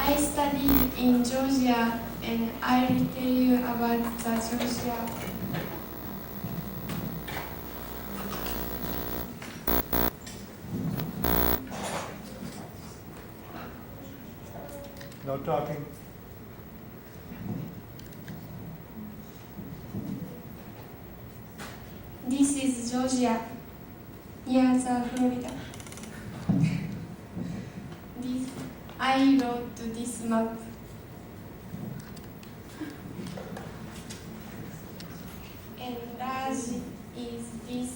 I studied in Georgia and I will tell you about the Georgia. No talking. This is Georgia, near the Florida. I wrote this map. And large is this.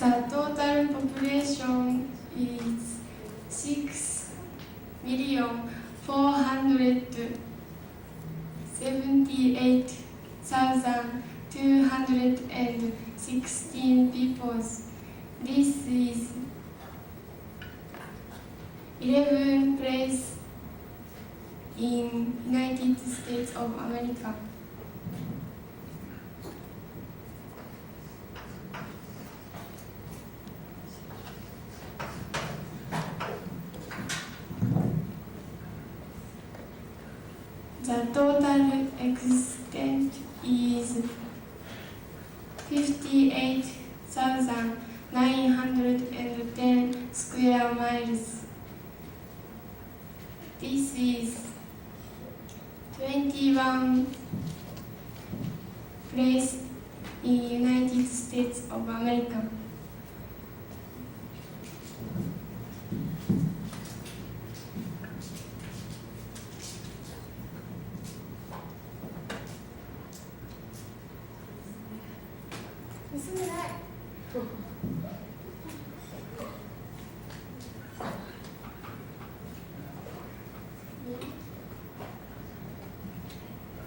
The total population is 6,478,216 people. This is 11th place in United States of America. The total extent is 58,910 square miles. This is 21 place in United States of America.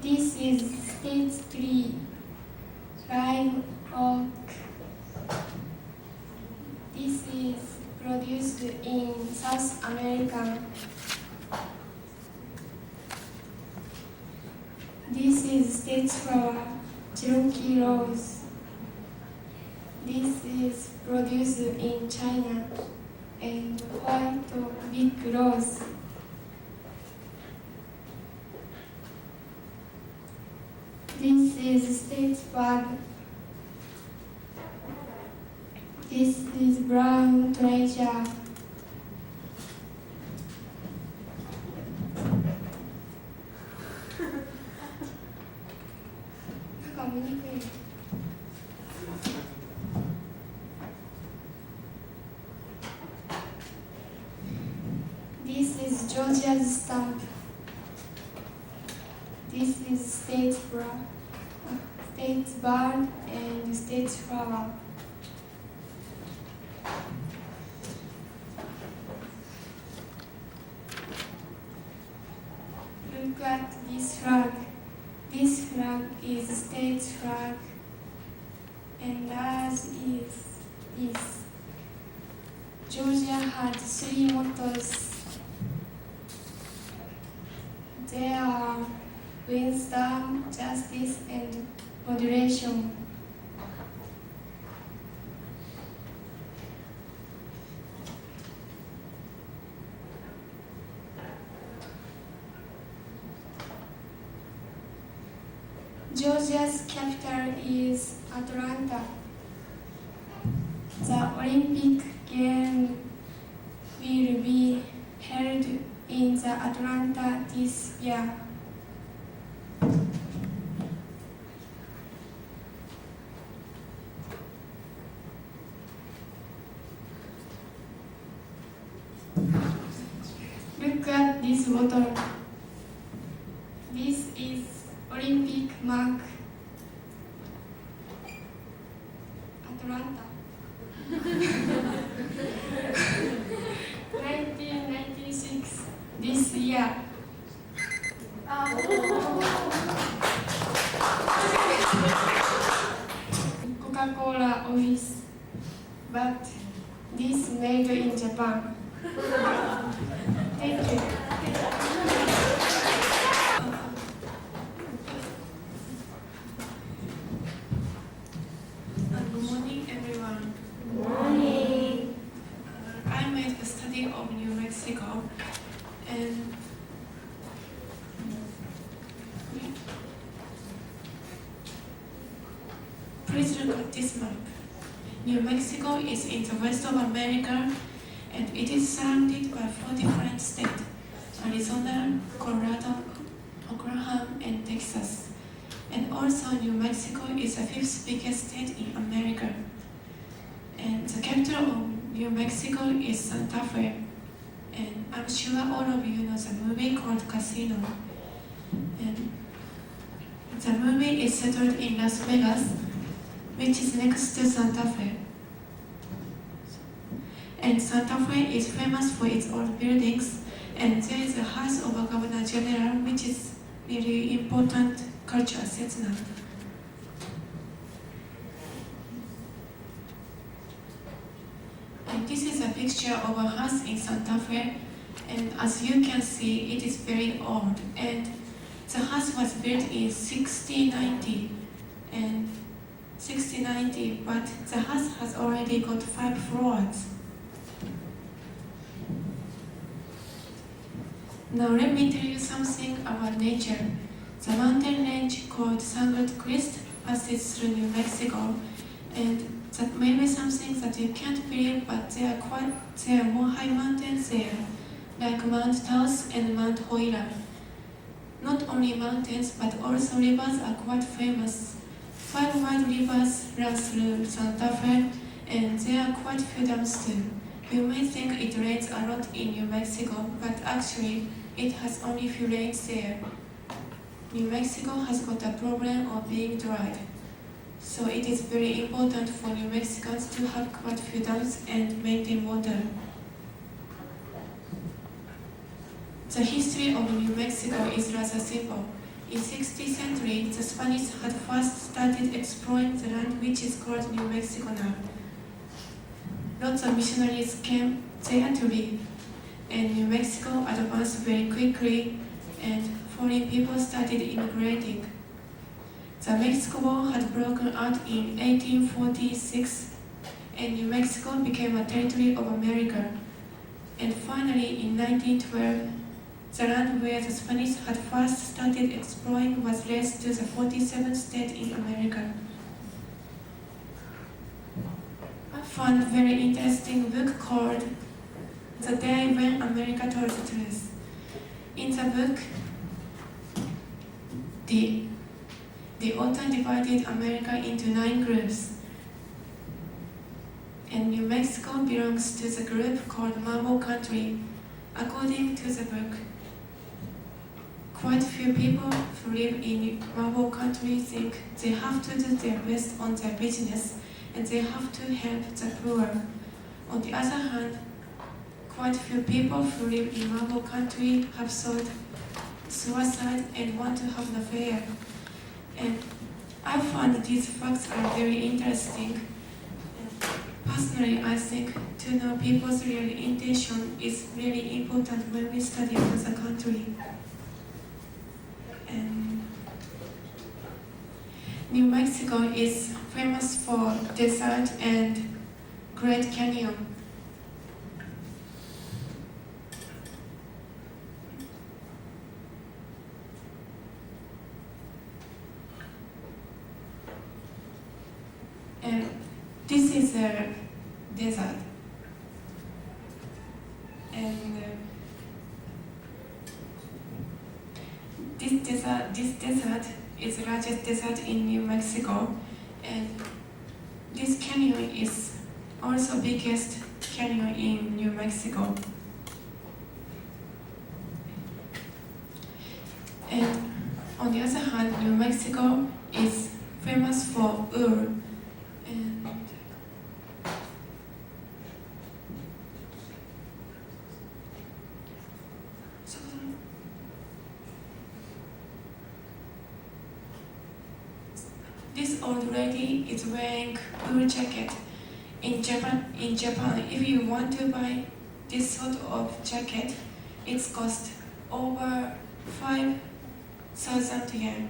This is state tree, live oak. This is produced in South America. This is state flower, Cherokee rose. This is produced in China, and white big rose. This is state flag. This is brown treasure. This is Georgia's stamp. This is state flower, state bird, and state flower. Look at this flag. This flag is state flag, and as is this. Georgia had 3 mottos. They are wisdom, justice, and moderation. Georgia's capital is Atlanta. The Olympic Games will be held in the Atlanta this year. Look at this bottle. This is Olympic mark. Atlanta. 1996, this year. office, but this made in Japan. Thank you. Good morning, everyone. Good morning. I made a study of New Mexico, and please look at this map. New Mexico is in the west of America, and it is surrounded by 4 different states: Arizona, Colorado, Oklahoma, and Texas. And also, New Mexico is the 5th biggest state in America. And the capital of New Mexico is Santa Fe. And I'm sure all of you know the movie called Casino. And the movie is settled in Las Vegas, which is next to Santa Fe. And Santa Fe is famous for its old buildings, and there is a house of a governor general, which is really important culture asset now. And this is a picture of a house in Santa Fe, and as you can see, it is very old. And the house was built in 1690, but the house has already got 5 floors. Now let me tell you something about nature. The mountain range called Sangre Crest passes through New Mexico, and that may be something that you can't believe, but there are more high mountains there, like Mount Taos and Mount Hoira. Not only mountains, but also rivers are quite famous. 5 wide rivers run through Santa Fe, and there are quite few dams too. You may think it rains a lot in New Mexico, but actually it has only few rains there. New Mexico has got a problem of being dry, so it is very important for New Mexicans to have quite few dams and maintain water. The history of New Mexico is rather simple. In 16th century, the Spanish had first started exploring the land which is called New Mexico now. Lots of missionaries came there to live, and New Mexico advanced very quickly, and foreign people started immigrating. The Mexico War had broken out in 1846, and New Mexico became a territory of America. And finally, in 1912, the land where the Spanish had first started exploring was raised to the 47th state in America. I found a very interesting book called The Day When America Told the Truth. In the book, the author divided America into 9 groups, and New Mexico belongs to the group called Marble Country. According to the book, quite few people who live in Marble Country think they have to do their best on their business, and they have to help the poor. On the other hand, quite few people who live in Marble Country have thought suicide and want to have an affair. And I found these facts are very interesting. And personally, I think to know people's real intention is really important when we study another country. And New Mexico is famous for desert and Great Canyon. And this is a desert. And this desert is the largest desert in New Mexico. And this canyon is also biggest canyon in New Mexico. And on the other hand, New Mexico is famous for wool. And This old lady is wearing wool jacket. In Japan, if you want to buy this sort of jacket, it's cost over 5,000 yen.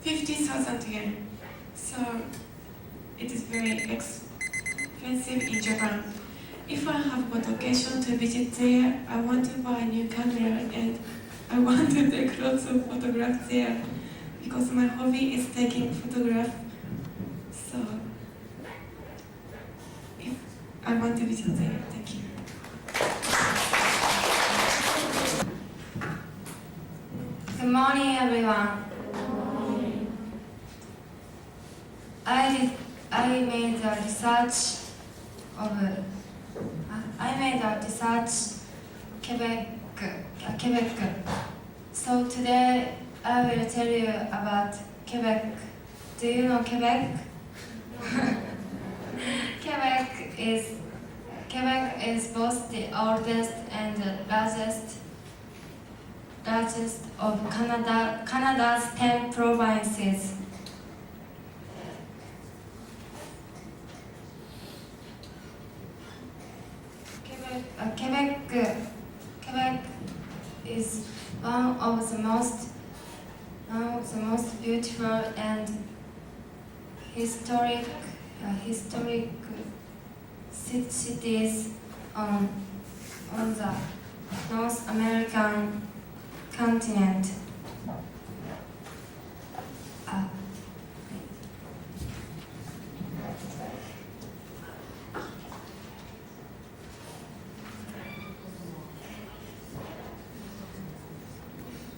50,000 yen. So it is very expensive in Japan. If I have got occasion to visit there, I want to buy a new camera and I want to take lots of photographs there because my hobby is taking photographs. So if I want to visit there, thank you. Good morning, everyone. I made a research Quebec. So today I will tell you about Quebec. Do you know Quebec? Quebec is both the oldest and the largest of Canada's 10 provinces. Quebec is one of the most beautiful and historic cities on the North American continent.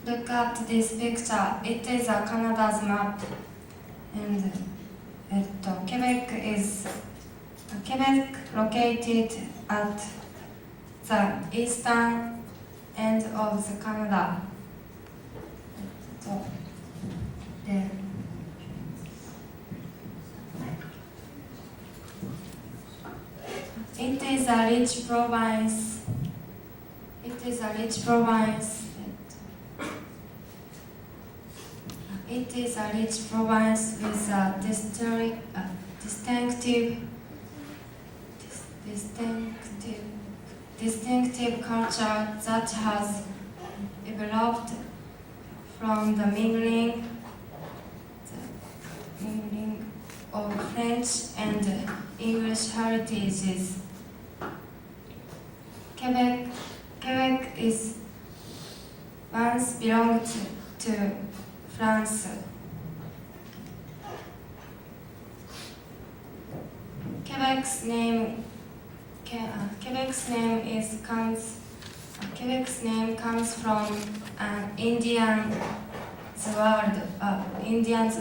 Look at this picture. It is a Canada's map, and Quebec located at the eastern end of the Canada. So, it is a rich province. It is a rich province with a distinctive culture that has developed from the mingling of French and English heritages. Quebec is once belonged to France. Quebec's name comes from an Indian's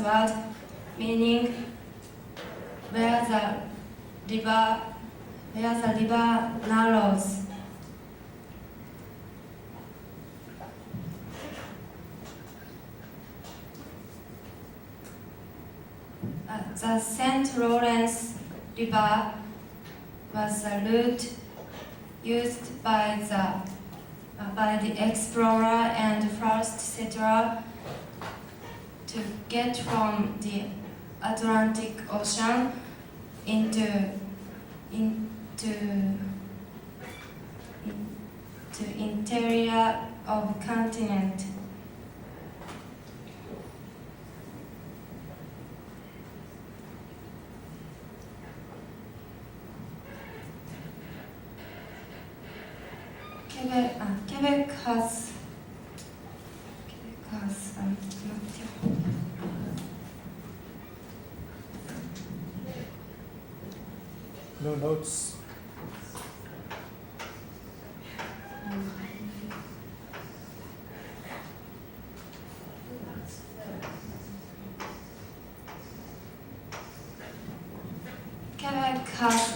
word meaning where the river narrows. The St. Lawrence River was the route used by the explorer and first settler to get from the Atlantic Ocean into interior of continent. Quebec has no notes. Quebec has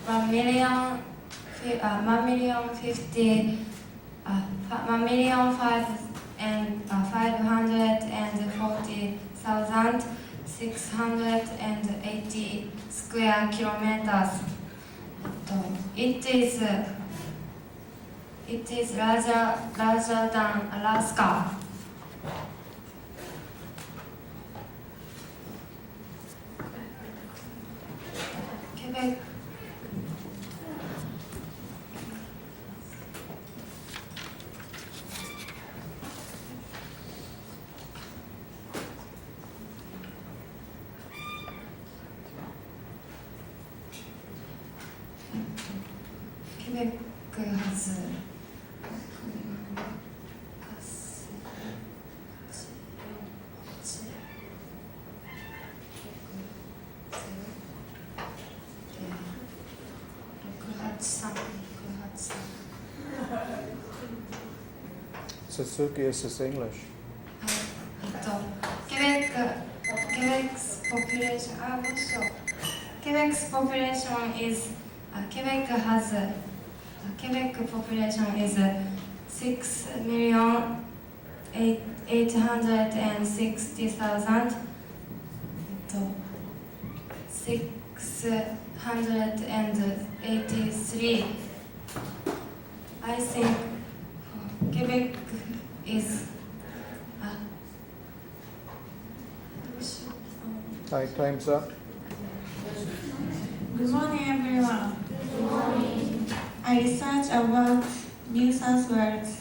1,540,680 square kilometers. It is larger than Alaska. ずSuzuki, is this English? Quebec's population, what show? Quebec's population is, Quebec has, Quebec population is 6,860,000. 683. I think Quebec is Time's up. Good morning, everyone. Good morning. I researched about New South Wales.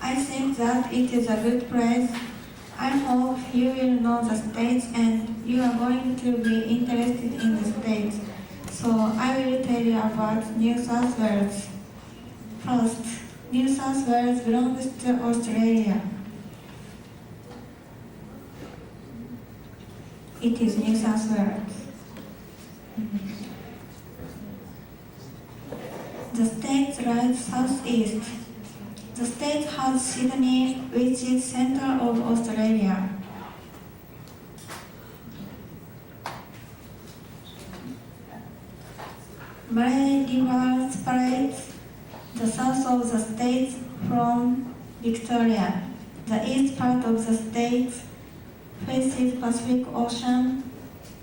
I think that it is a good place. I hope you will know the states and you are going to be interested in the states. So I will tell you about New South Wales. First, New South Wales belongs to Australia. It is New South Wales. The state lies southeast. The state has Sydney, which is center of Australia. Murray River separates the south of the state from Victoria. The east part of the state faces Pacific Ocean.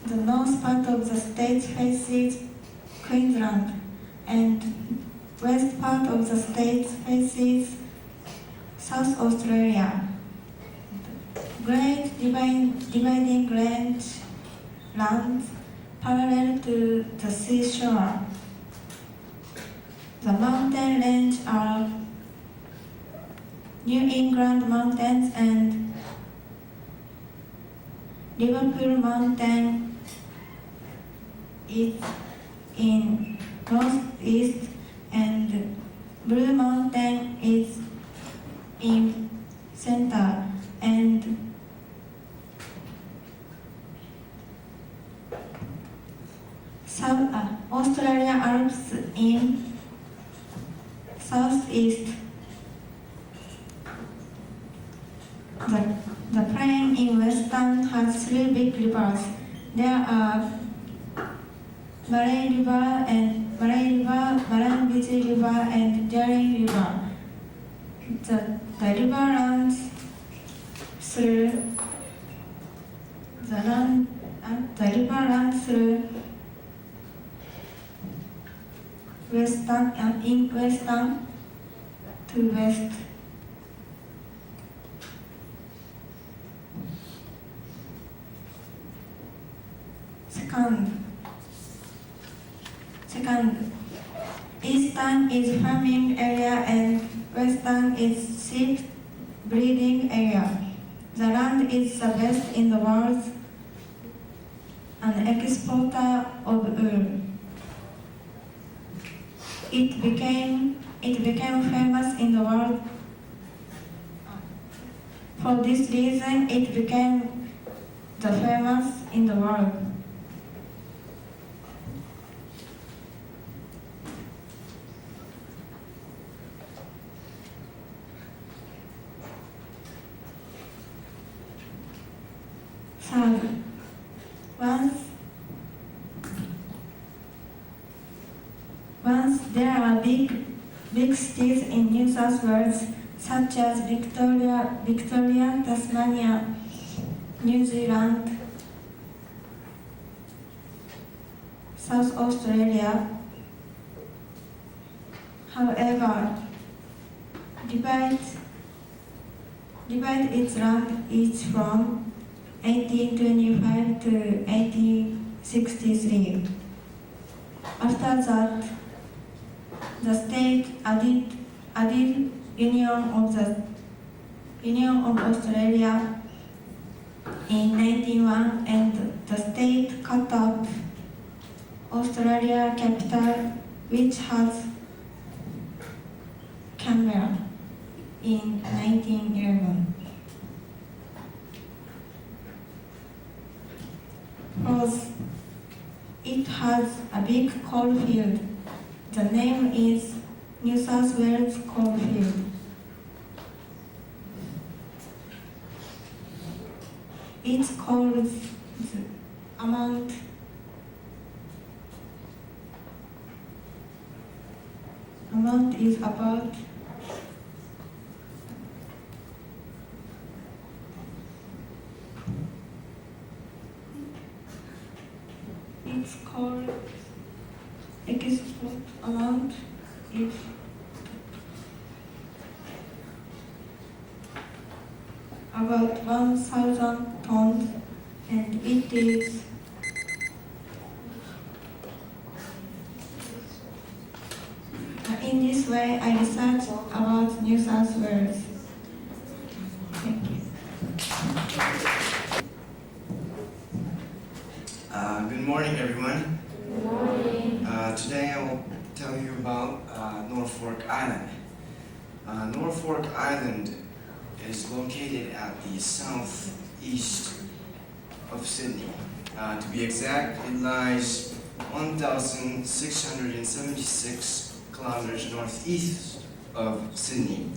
The north part of the state faces Queensland, and west part of the state faces South Australia. Great dividing range lands parallel to the seashore. The mountain range are New England Mountains and Liverpool Mountain is in northeast and Blue Mountain is in center and Australia Alps in southeast. The plain in western has three big rivers. There are Murray River, Murrumbidgee River, and Darling River. The river runs through western and in western to west. Second, eastern is farming area and western is sheep breeding area. The land is the best in the world, an exporter of wool. It became famous in the world. For this reason, it became the famous in the world. Third, once there are big cities in New South Wales, such as Victoria, Tasmania, New Zealand, South Australia. However, divide its land each from 1825 to 1863. After that, the state added Union of Australia in 1901, and the state cut up Australia capital, which has Canberra in 1911. Fourth, it has a big coal field. The name is New South Wales coal field. Its coal amount is about its coal export amount is about 1,000 tons, and it is in this way I researched about New South Wales. Thank you. Good morning, everyone. Good morning. Today I will tell you about Norfolk Island. Norfolk Island is located at the southeast of Sydney. To be exact, it lies 1,676 kilometers northeast of Sydney.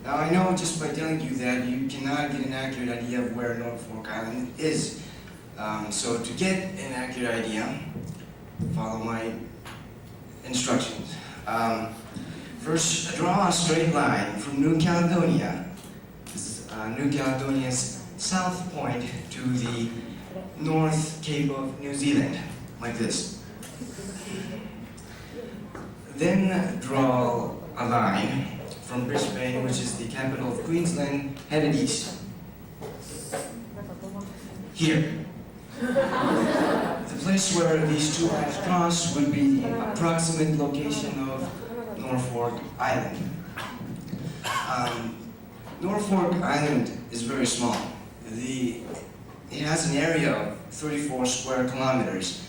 Now I know just by telling you that you cannot get an accurate idea of where Norfolk Island is. So to get an accurate idea, follow my instructions. First, draw a straight line from New Caledonia. This is New Caledonia's south point to the North Cape of New Zealand, like this. Then draw a line from Brisbane, which is the capital of Queensland, headed east. Here. The place where these two lines cross would be the approximate location of Norfolk Island. Norfolk Island is very small. It has an area of 34 square kilometers.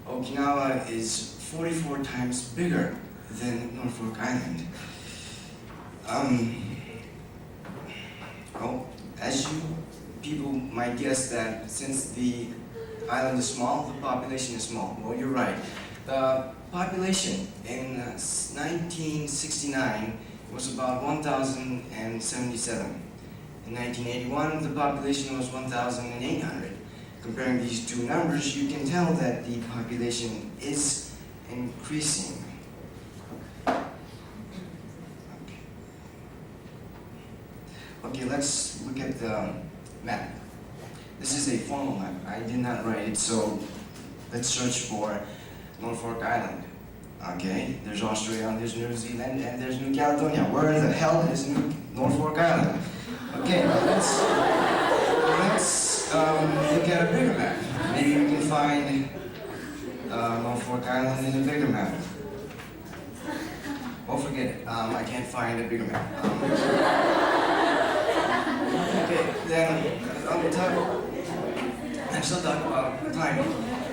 Okinawa is 44 times bigger than Norfolk Island. Well, as you people might guess that since the island is small, the population is small. Well, you're right. The population in 1969 was about 1,077. In 1981, the population was 1,800. Comparing these two numbers, you can tell that the population is increasing. Okay, let's look at the map. This is a formal map. I did not write it, so let's search for Norfolk Island. Okay, there's Australia, there's New Zealand, and there's New Caledonia. Where the hell is Norfolk Island? Okay, now let's look at a bigger map. Maybe we can find Norfolk Island in a bigger map. Oh, forget it. I can't find a bigger map. Okay, then I'm still talking about climate.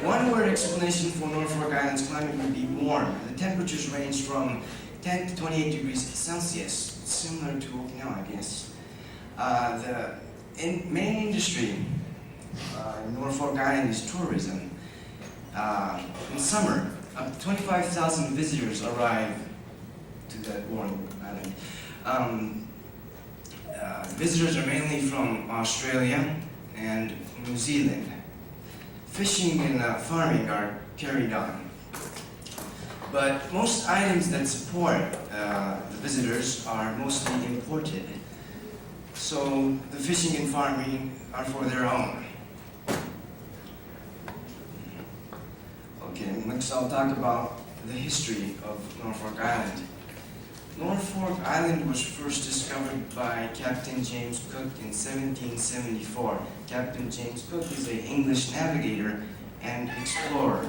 One word explanation for Norfolk Island's climate would be warm. The temperatures range from 10 to 28 degrees Celsius, similar to Okinawa, I guess. The main industry in Norfolk Island is tourism. In summer, up to 25,000 visitors arrive to that warm island. Visitors are mainly from Australia and New Zealand. Fishing and farming are carried on. But most items that support the visitors are mostly imported. So the fishing and farming are for their own. Okay, next I'll talk about the history of Norfolk Island. Norfolk Island was first discovered by Captain James Cook in 1774. Captain James Cook is an English navigator and explorer.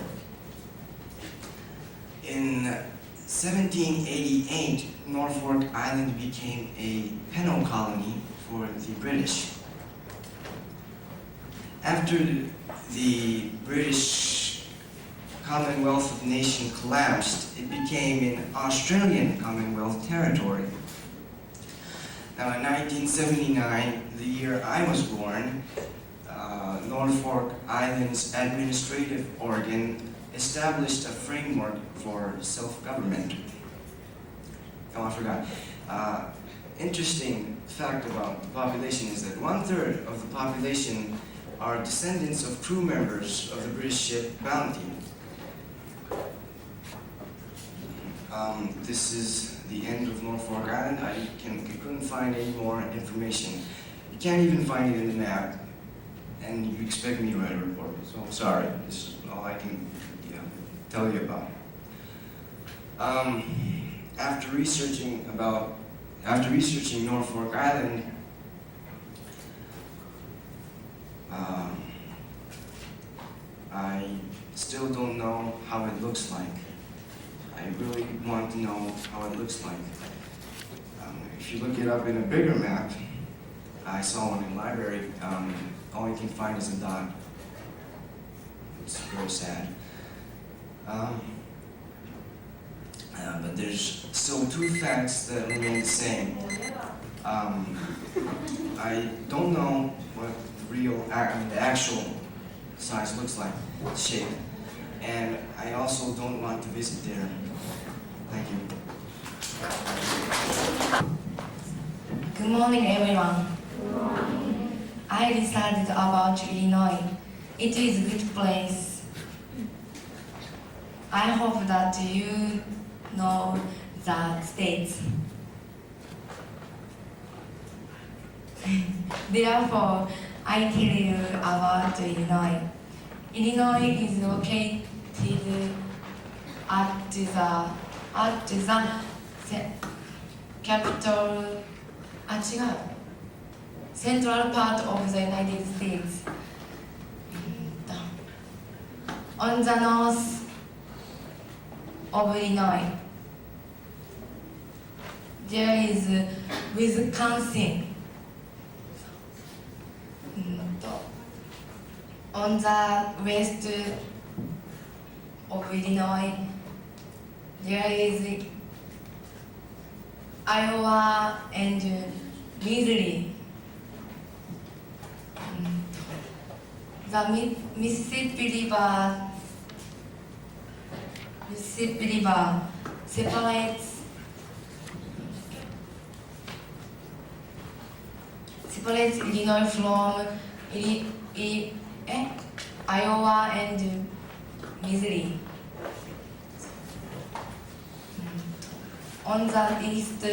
In 1788, Norfolk Island became a penal colony for the British. After the British Commonwealth of Nation collapsed, it became an Australian Commonwealth territory. Now in 1979, the year I was born, Norfolk Islands administrative organ established a framework for self-government. Oh, I forgot. Interesting fact about the population is that 1/3 of the population are descendants of crew members of the British ship Bounty. This is the end of Norfolk Island. I couldn't find any more information. You can't even find it in the map, and you expect me to write a report. So I'm sorry. This is all I can tell you about. After researching Norfolk Island, I still don't know how it looks like. I really want to know how it looks like. If you look it up in a bigger map, I saw one in the library, all you can find is a dot. It's very sad. But there's still two facts that remain the same. I don't know what the actual size looks like, shape, and I also don't want to visit there. Thank you. Good morning, everyone. I researched about Illinois. It is a good place. I hope that you know the states. Therefore, I tell you about Illinois. Illinois is located at the capital, central part of the United States. On the north of Illinois, there is Wisconsin. On the west of Illinois, there is Iowa and Missouri. The Mississippi River separates Illinois from Iowa and Missouri. On the east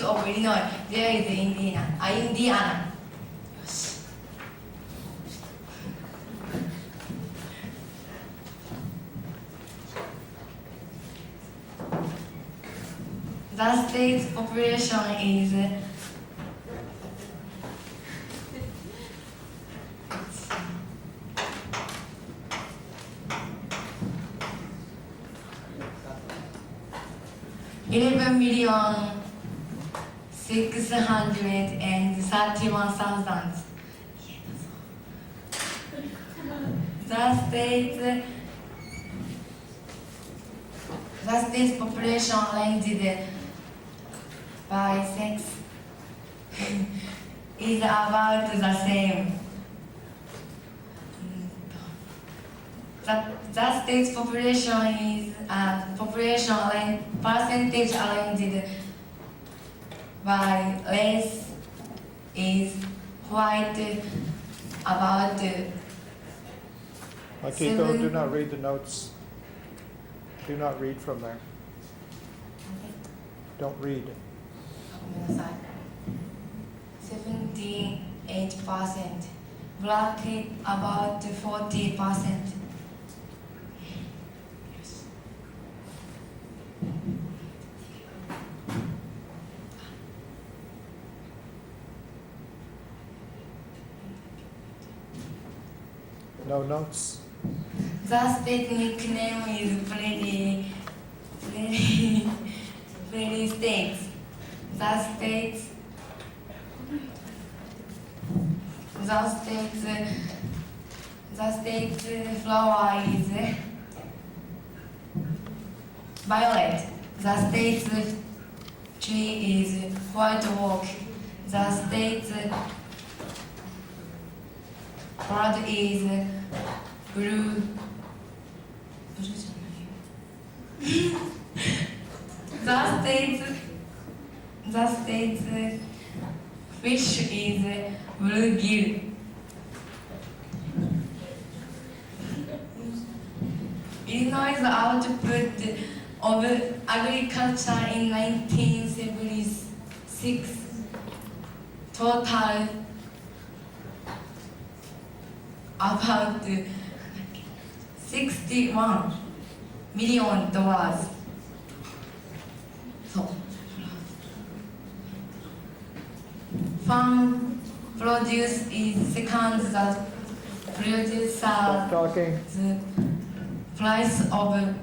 of Illinois, there is Indiana. The state's population is 11,631,000. The state's population ranged by sex is about the same. The state's population is percentage arranged by race is white about Akiko, do not read the notes. Do not read from there. Don't read. 78%. Black about 40%. No notes. The state nickname is Prairie States. The state's The state's flower is violet. The state's tree is white oak. The state's bird is blue. The state's fish is bluegill. Illinois' output of agriculture in 1976 total about $61 million. So, farm produce is second the Stop talking. the price of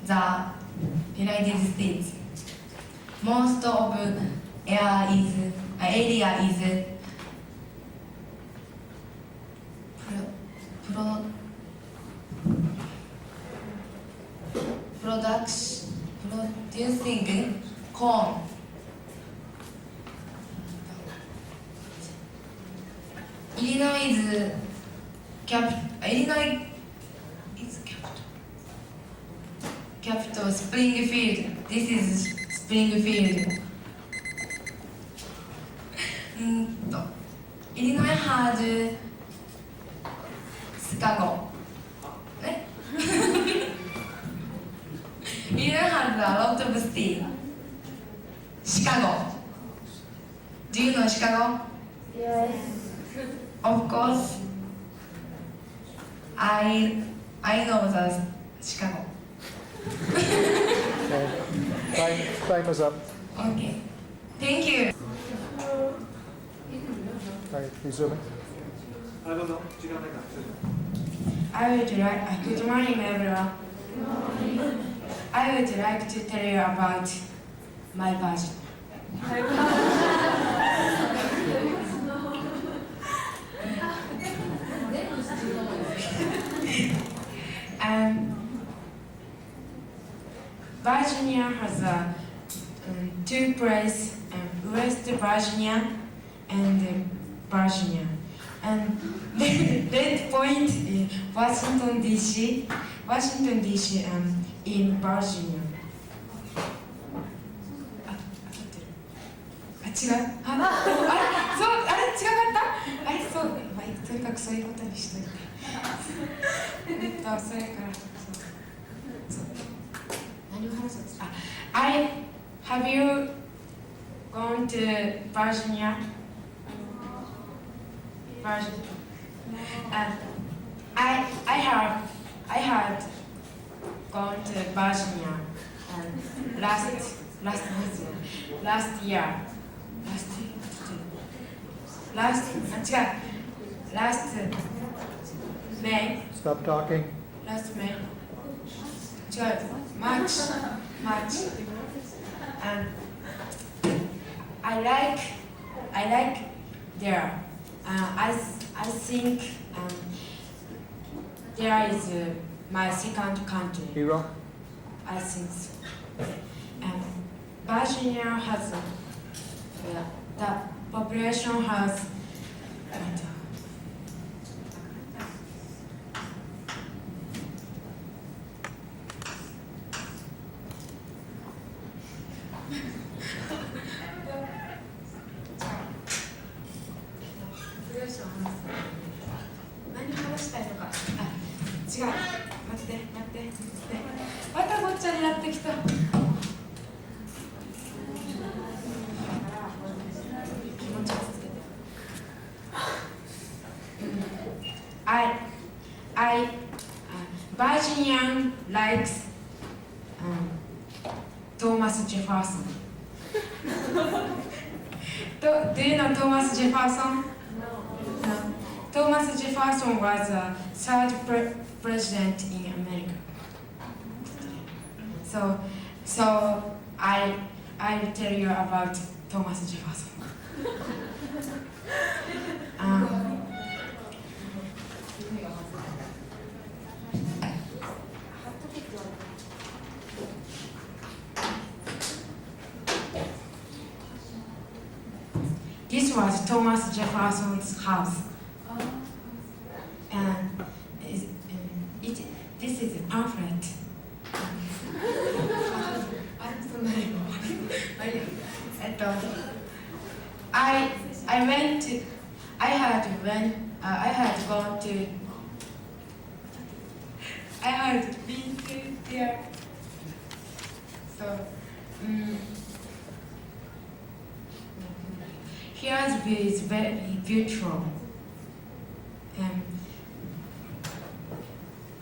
the United States. Most of area is producing corn. Illinois is capital Springfield. This is Springfield. Illinois has Chicago. Illinois has a lot of cities. Chicago. Do you know Chicago? Yes. Of course, I know the Chicago. Okay. Time is up. Okay. Thank you. All right, resuming. I don't know. Do you know that? I would like. Good morning, everyone. I would like to tell you about my version. Virginia has two places, West Virginia and Virginia. And the red point is Washington, D.C. Washington, D.C. In Virginia. 違うそう、違かったそう、まあ、とにかくそういうことにしといてそれからそう何を話そうですHave you gone to Virginia? I had gone to Virginia last year. Last May. Stop talking. Last May. March. And I like there. I think there is my second country. Hero. I think so. Virginia has the population has何話したいのか違う待ってまたごっちゃになってきたVirginian likes Thomas Jefferson. Do you know Thomas Jefferson? No. Thomas Jefferson was the third president in America. So I'll tell you about Thomas Jefferson. This was Thomas Jefferson's house. And this is a pamphlet. I had been to there. So, here's view is very beautiful.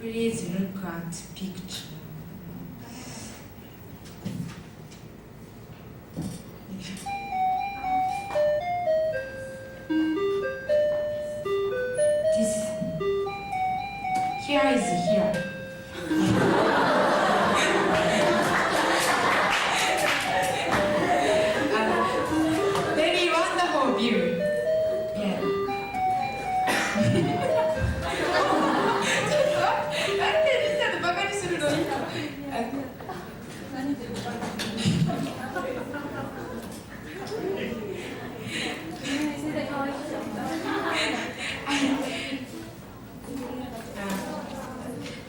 Please look at picture. This here is here. Very wonderful view. Yeah.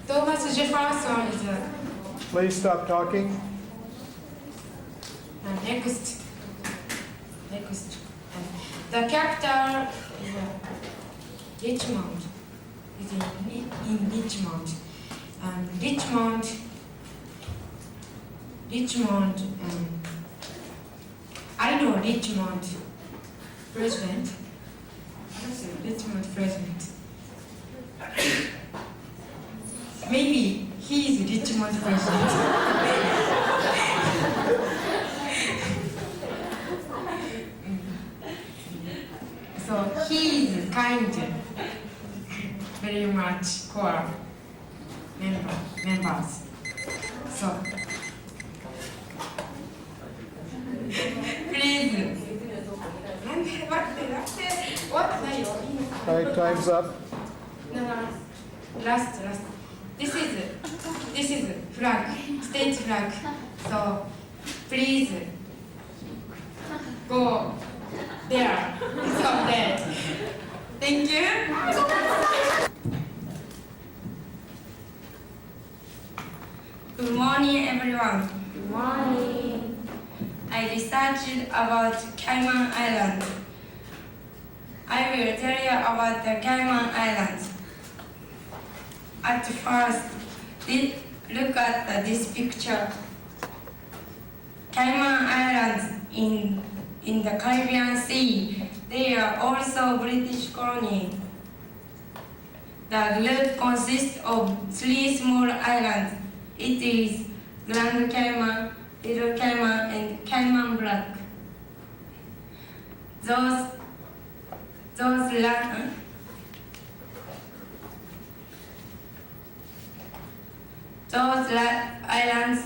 Thomas Jefferson is a Please stop talking. next. The capital is Richmond. It's in Richmond. Richmond. I know Richmond president. Richmond president. Maybe he is Richmond president. So he is kind, very much core members. So please. What? All right, time's up. No. Last. This is flag, state flag. So please go there. Stop there. Thank you. Good morning, everyone. Good morning. I researched about Cayman Islands. I will tell you about the Cayman Islands. At first, look at this picture. Cayman Islands in the Caribbean Sea. They are also British colony. The group consists of 3 small islands. It is Grand Cayman, Little Cayman, and Cayman Black. Those islands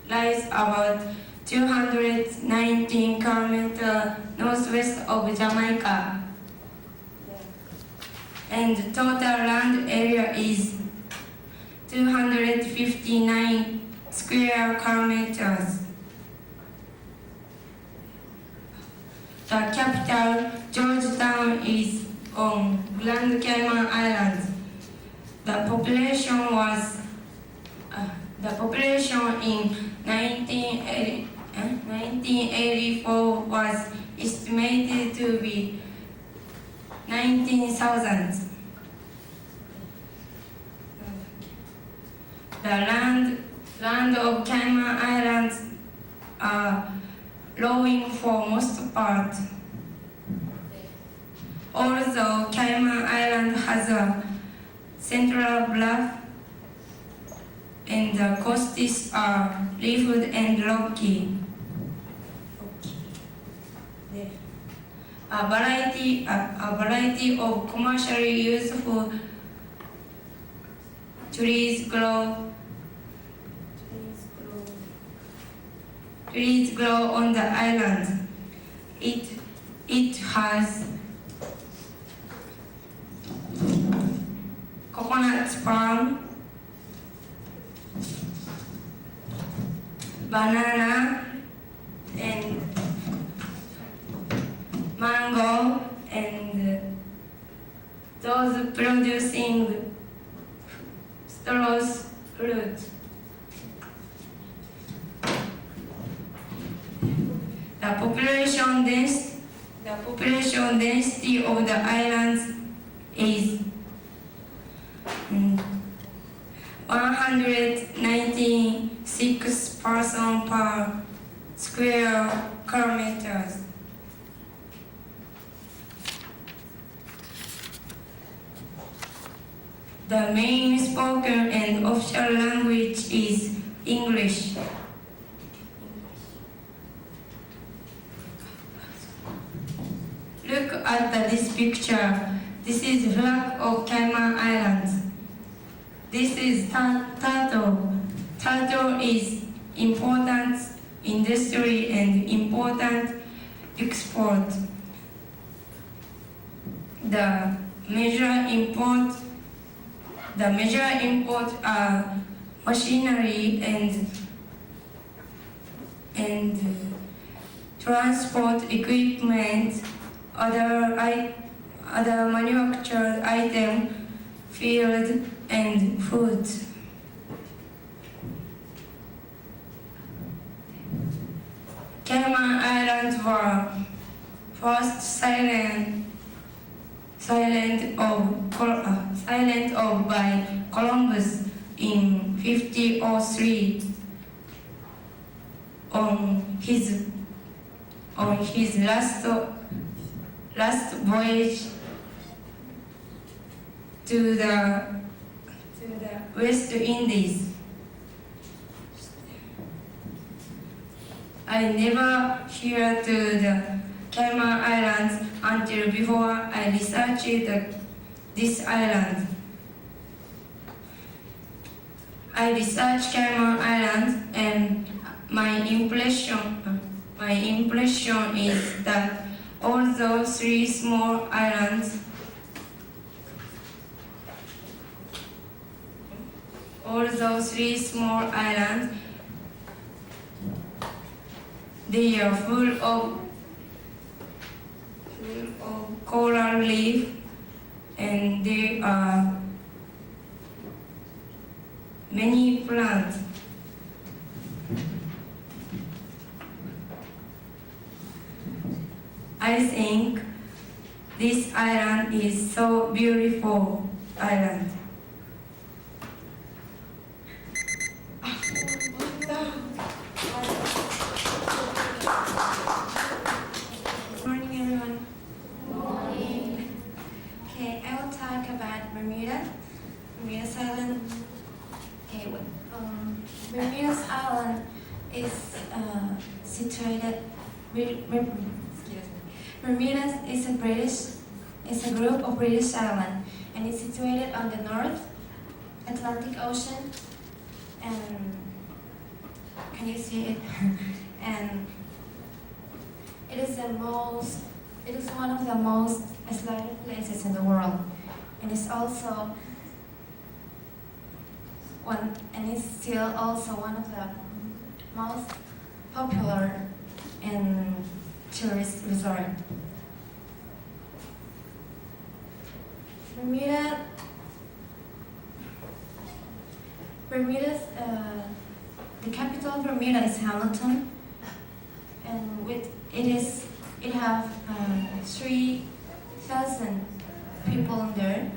lies about 219 kilometers northwest of Jamaica, and total land area is 259 square kilometers. The capital, Georgetown, is on Grand Cayman Islands. The population in 1984 was estimated to be 19,000. The land of Cayman Islands are flowing for most part. Although Cayman Island has a central bluff and the coasts are rough and rocky. A variety of commercially useful trees grow on the island. It has coconut palm, banana and mango and those producing citrus fruit. The population density of the islands is 196 person per square kilometers. The main spoken and official language is English. Look at this picture. This is flag of Cayman Islands. This is turtle. Turtle is important industry and important export. The major import are machinery and transport equipment, other manufactured items, food and food. Cayman Islands were first silent of by Columbus in 1503 on his last voyage to the West Indies. I never heard to the Cayman Islands until before I researched this island. I researched Cayman Islands and my impression is that all those three small islands they are full of coral reef and there are many plants. I think this island is so beautiful island. Good morning, everyone. Okay, I will talk about Bermuda's Island. Okay, Bermuda's Island is situated. Bermuda is a group of British islands, and it's situated on the North Atlantic Ocean. And can you see it? And it is one of the most isolated places in the world, and it's still also one of the most popular and tourist resort. The capital of Bermuda is Hamilton, and it have 3,000 people in there.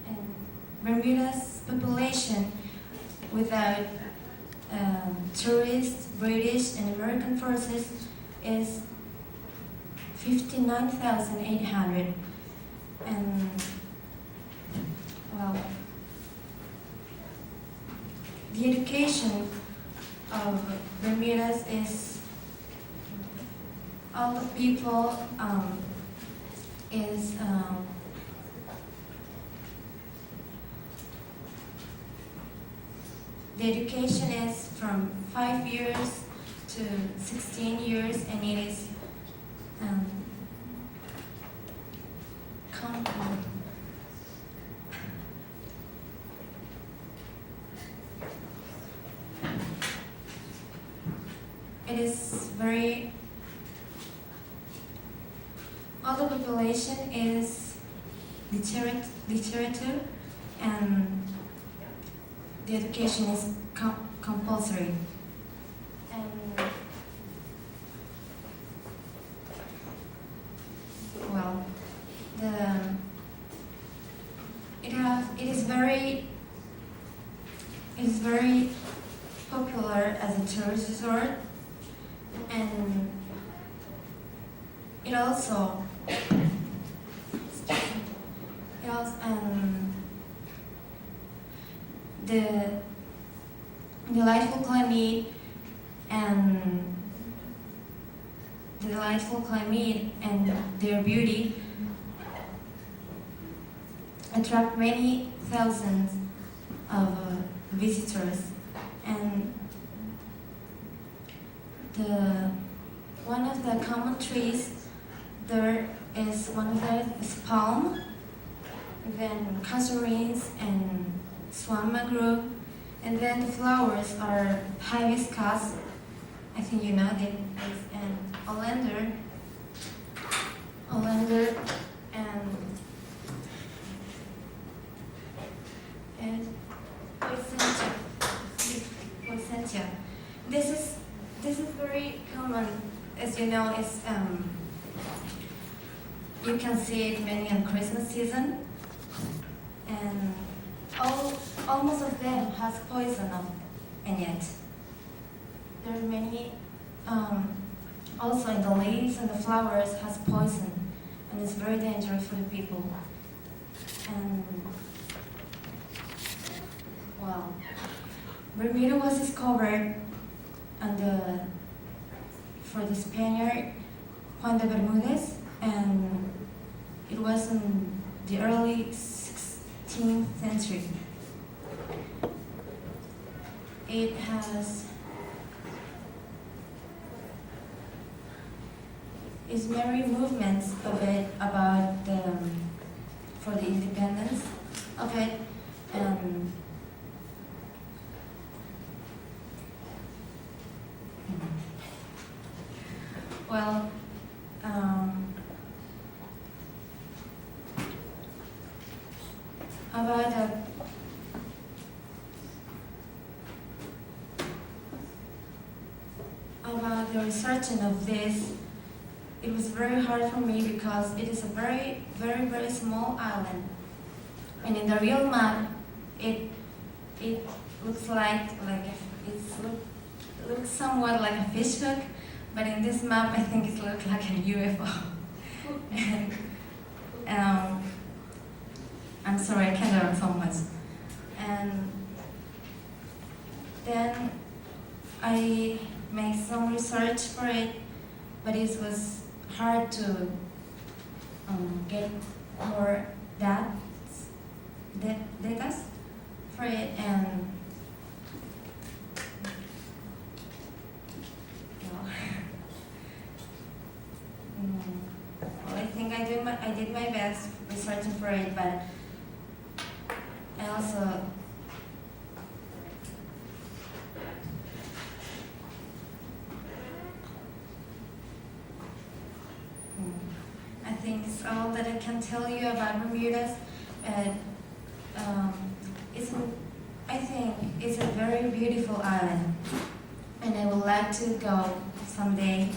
And Bermuda's population, without tourists, British and American forces, is 59,800. And well, the education of Bermuda is all the people the education is from 5 years to 16 years, and it is it is very, all the population is literature, and the education is compulsory. And well, it is very popular as a tourist resort, and it also the delightful climate and their beauty attract many thousands of visitors. And one of the common trees there is palm, then casuarines and swamp mangrove, and then the flowers are hibiscus. I think you know that, and oleander, and poinsettia. This is very common, as you know. It's you can see it many on Christmas season, and almost of them has poison in it. There are many. Also, in the leaves and the flowers has poison, and it's very dangerous for the people. And well, Bermuda was discovered for the Spaniard Juan de Bermudez, and it was in the early 16th century. It is many movements of it about for the independence of it, and well, about the researching of this, it was very hard for me because it is a very, very, very small island, and in the real map, it looks looks somewhat like a fish hook, but in this map, I think it looks like a UFO. And I'm sorry, I can't learn so much. And then I made some research for it, but it was hard to get more data for it, and well, I think I did my best researching for it, but I also I think it's all that I can tell you about Bermuda. I think it's a very beautiful island, and I would like to go someday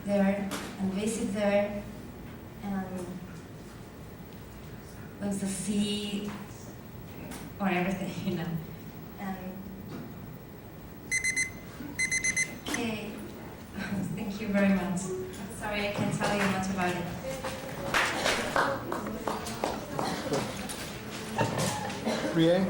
there and visit there and look the sea or everything, you know. And okay, thank you very much. Sorry I can't tell you much about it. Rie?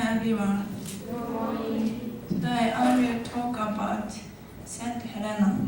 everyone. Today I will talk about Saint Helena.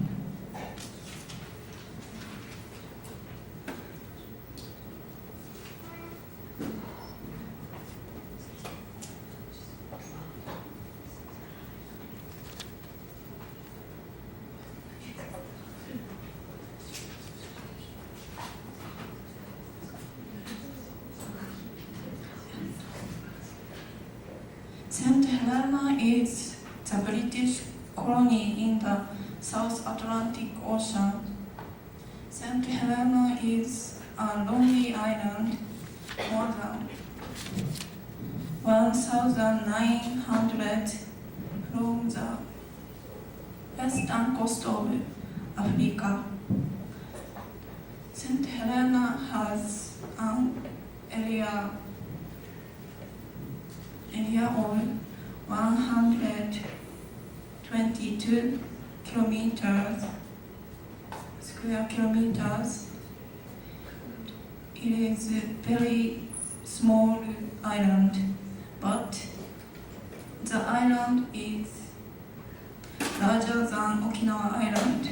Saint Helena is the British colony in the South Atlantic Ocean. Saint Helena is a lonely island more than 1,900 from the western coast of Africa. Saint Helena has an area of 122 square kilometers. It is a very small island, but the island is larger than Okinawa Island.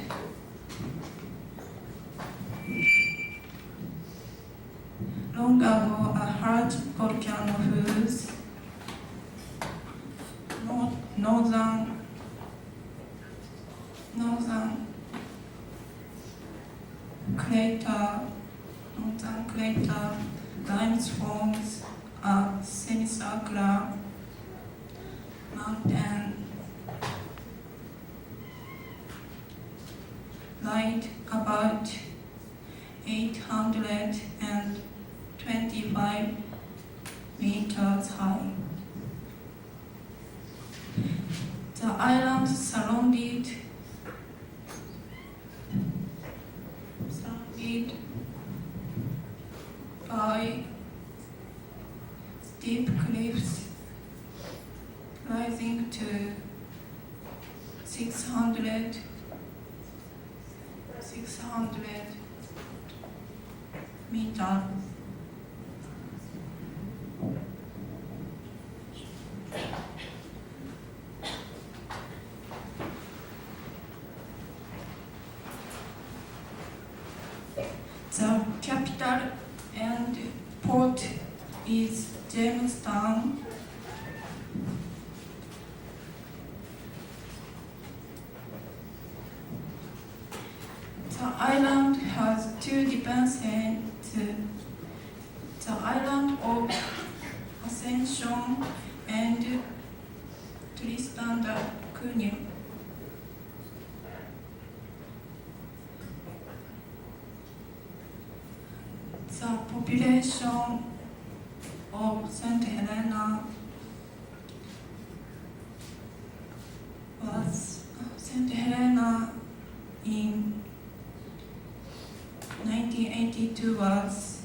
Long ago, a large volcano whose northern crater lines forms a semicircular mountain light about 825 meters high. The island surrounded by steep cliffs rising to 600 meters. The capital and port is Jamestown. The island has two defenses: the island of Ascension and Tristan da Cunha. The population of Saint Helena in 1982 was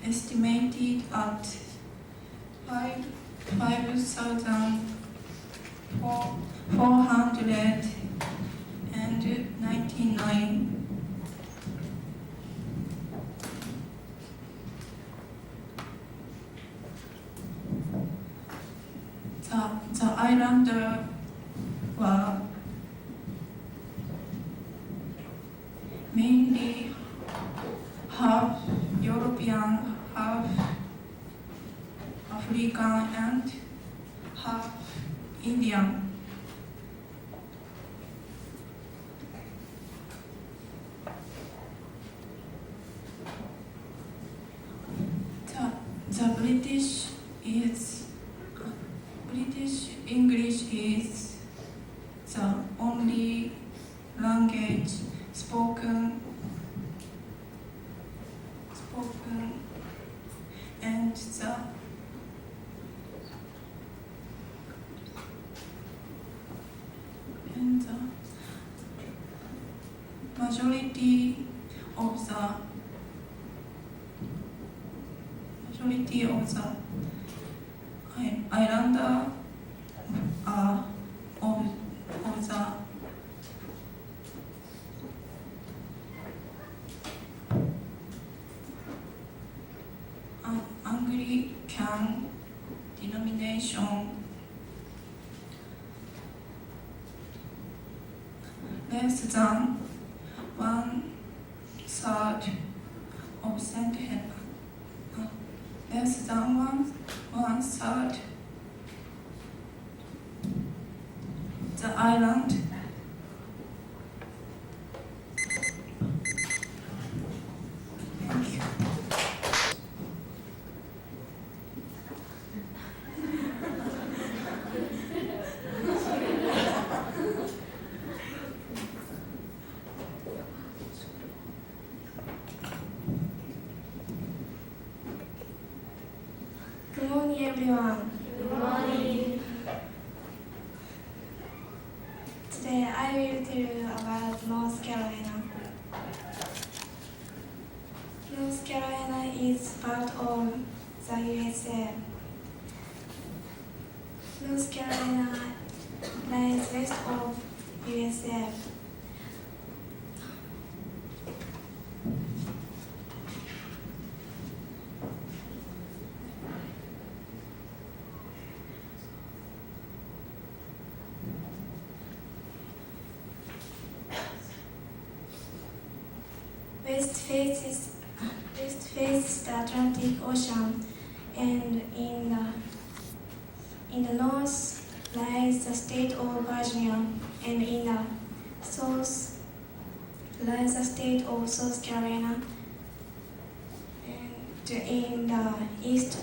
estimated at 5,499. The islanders were mainly half European, half African, and half Indian. The British English is the only language spoken and the majority of the islander of the Anglican denomination less than 1/3 of Saint Helena. Less than 1/3 the island. Thank you. Good morning, everyone. Good morning. Today I will tell you about North Carolina. North Carolina is part of the USA. North Carolina lies west of USA. West faces the Atlantic Ocean, and in the north lies the state of Virginia, and in the south lies the state of South Carolina, and in the east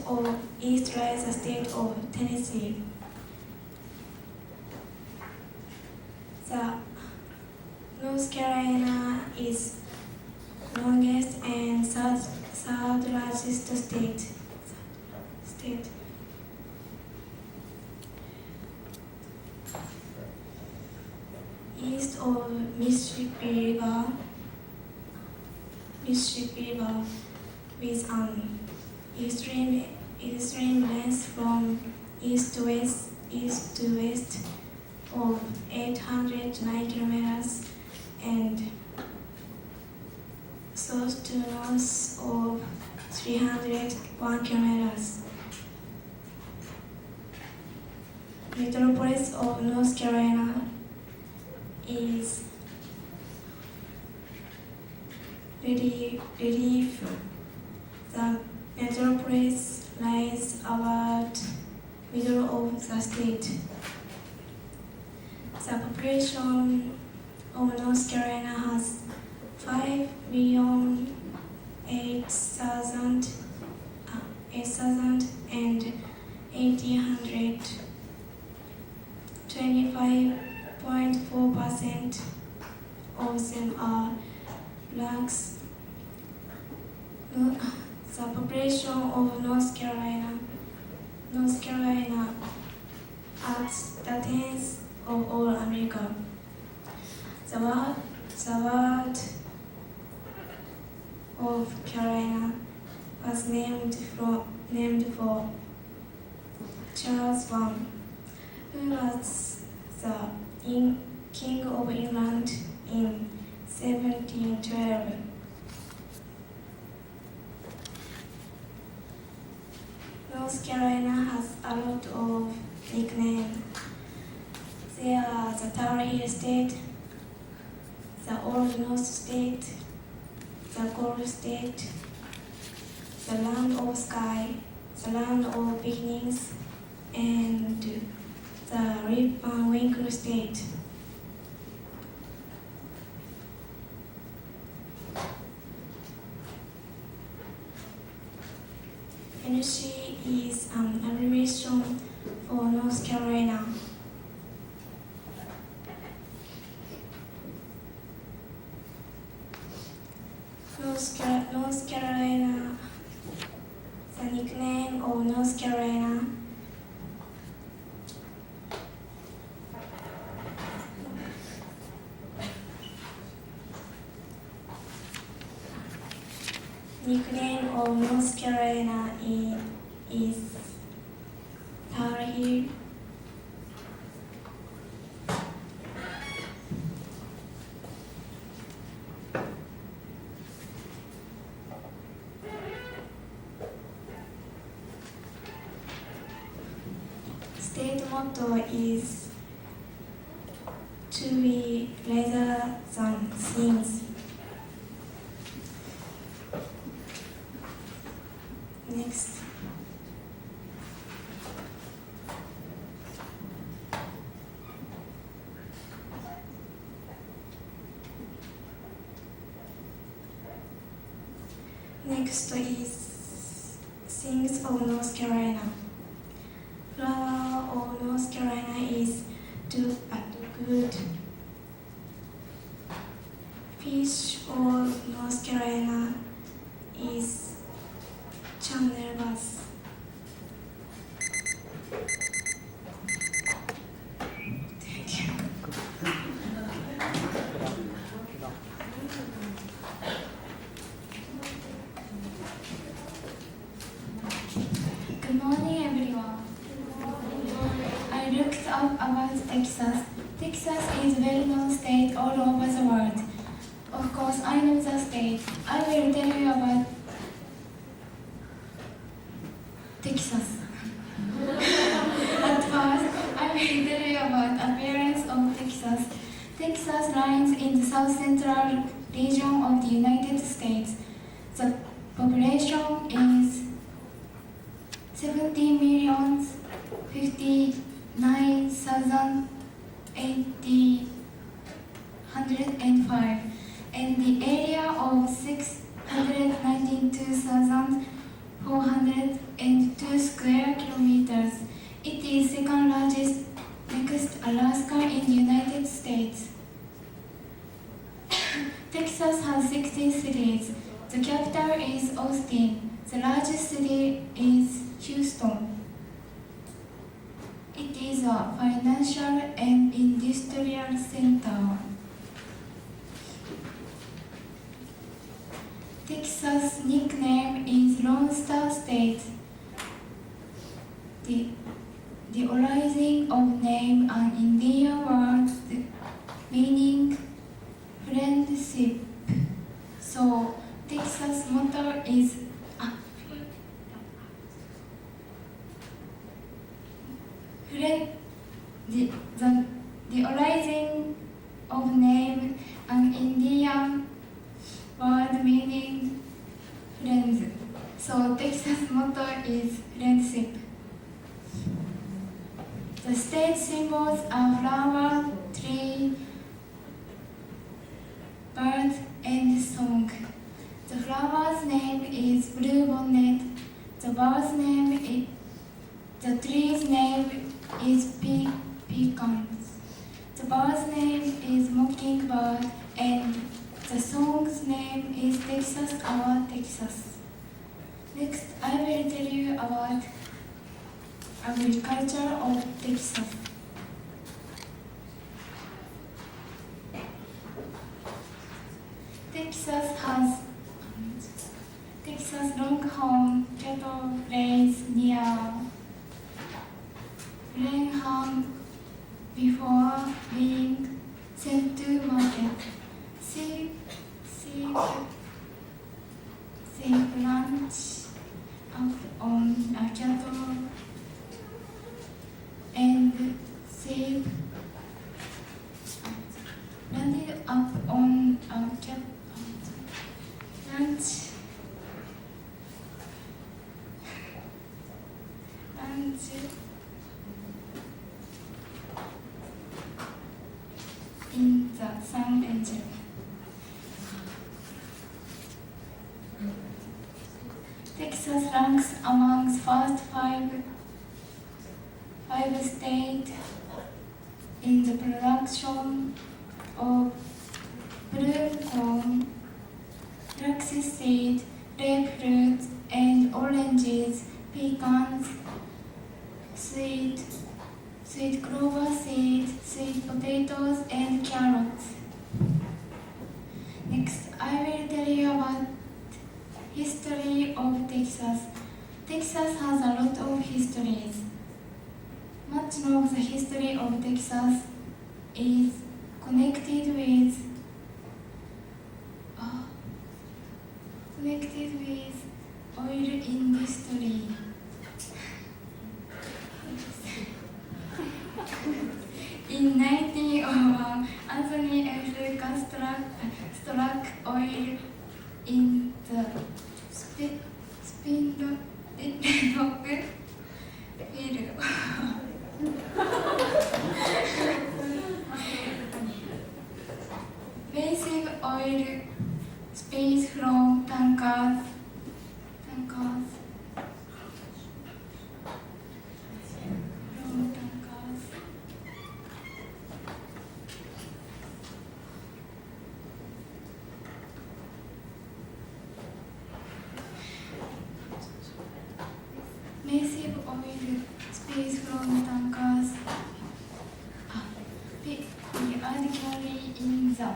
lies the state of Tennessee. The North Carolina is longest and third largest state. East of Mississippi River with an extreme length from east to west of 809 kilometers and south to north of 301 kilometers. Metropolis of North Carolina is relief. The metropolis lies about middle of the state. The population of North Carolina has 5,008,800. 25.4% of them are blacks. The population of North Carolina at the 10th of all America. The word of Carolina was named for Charles I, who was the King of England in 1712. North Carolina has a lot of nicknames. They are the Tower Hill State, the Old North State, the Gold State, the Land of Sky, the Land of Beginnings, and the Rip Van Winkle State. NC is an abbreviation for North Carolina. North Carolina, the nickname of North Carolina is Tower Hill. state motto is to be rather than things. Next. Next is things of North Carolina. Flower of North Carolina is do good. Fish of North Carolina is channel bass. Thank you. Good morning, everyone. I looked up about Texas. Texas is a well-known state all over the world. Of course, I know the state. I will tell you about Texas. At first, I will tell you about appearance of Texas. Texas lies in the south central region of the United States. The population is 70,059,105 and the area of 692,402 square kilometers. It is second largest next to Alaska in the United States. Texas has 16 cities. The capital is Austin. The largest city is Houston. It is a financial and industrial center. Texas' nickname is Lone Star State. The origin of name an Indian word meaning friendship. So Texas motto is the origin of name an Indian word meaning friends. So Texas motto is friendship. The state symbols are flower, tree, bird, and song. The flower's name is blue bonnet. The bird's name is the tree's name is pecans. The bird's name is mockingbird, and the song's name is Texas Our Texas. Next, I will tell you about agriculture of Texas. Texas Longhorn cattle raised near Blenheim before being sent to market. Sheep ranch up on a cattle and sheep landed up on a ranch in the San Angelo. Texas ranks among first five states in the production of blue corn, flaxseed, grapefruit, and oranges, pecans, sweet clover seeds, sweet potatoes, and carrots. Next, I will tell you about history of Texas. Texas has a lot of histories. Much of the history of Texas is connected with oil industry. In 1901, Anthony F. Lucas struck oil in the Spindletop field. Basic oil spills from tankers. Massive oil spills from tankers are carried in the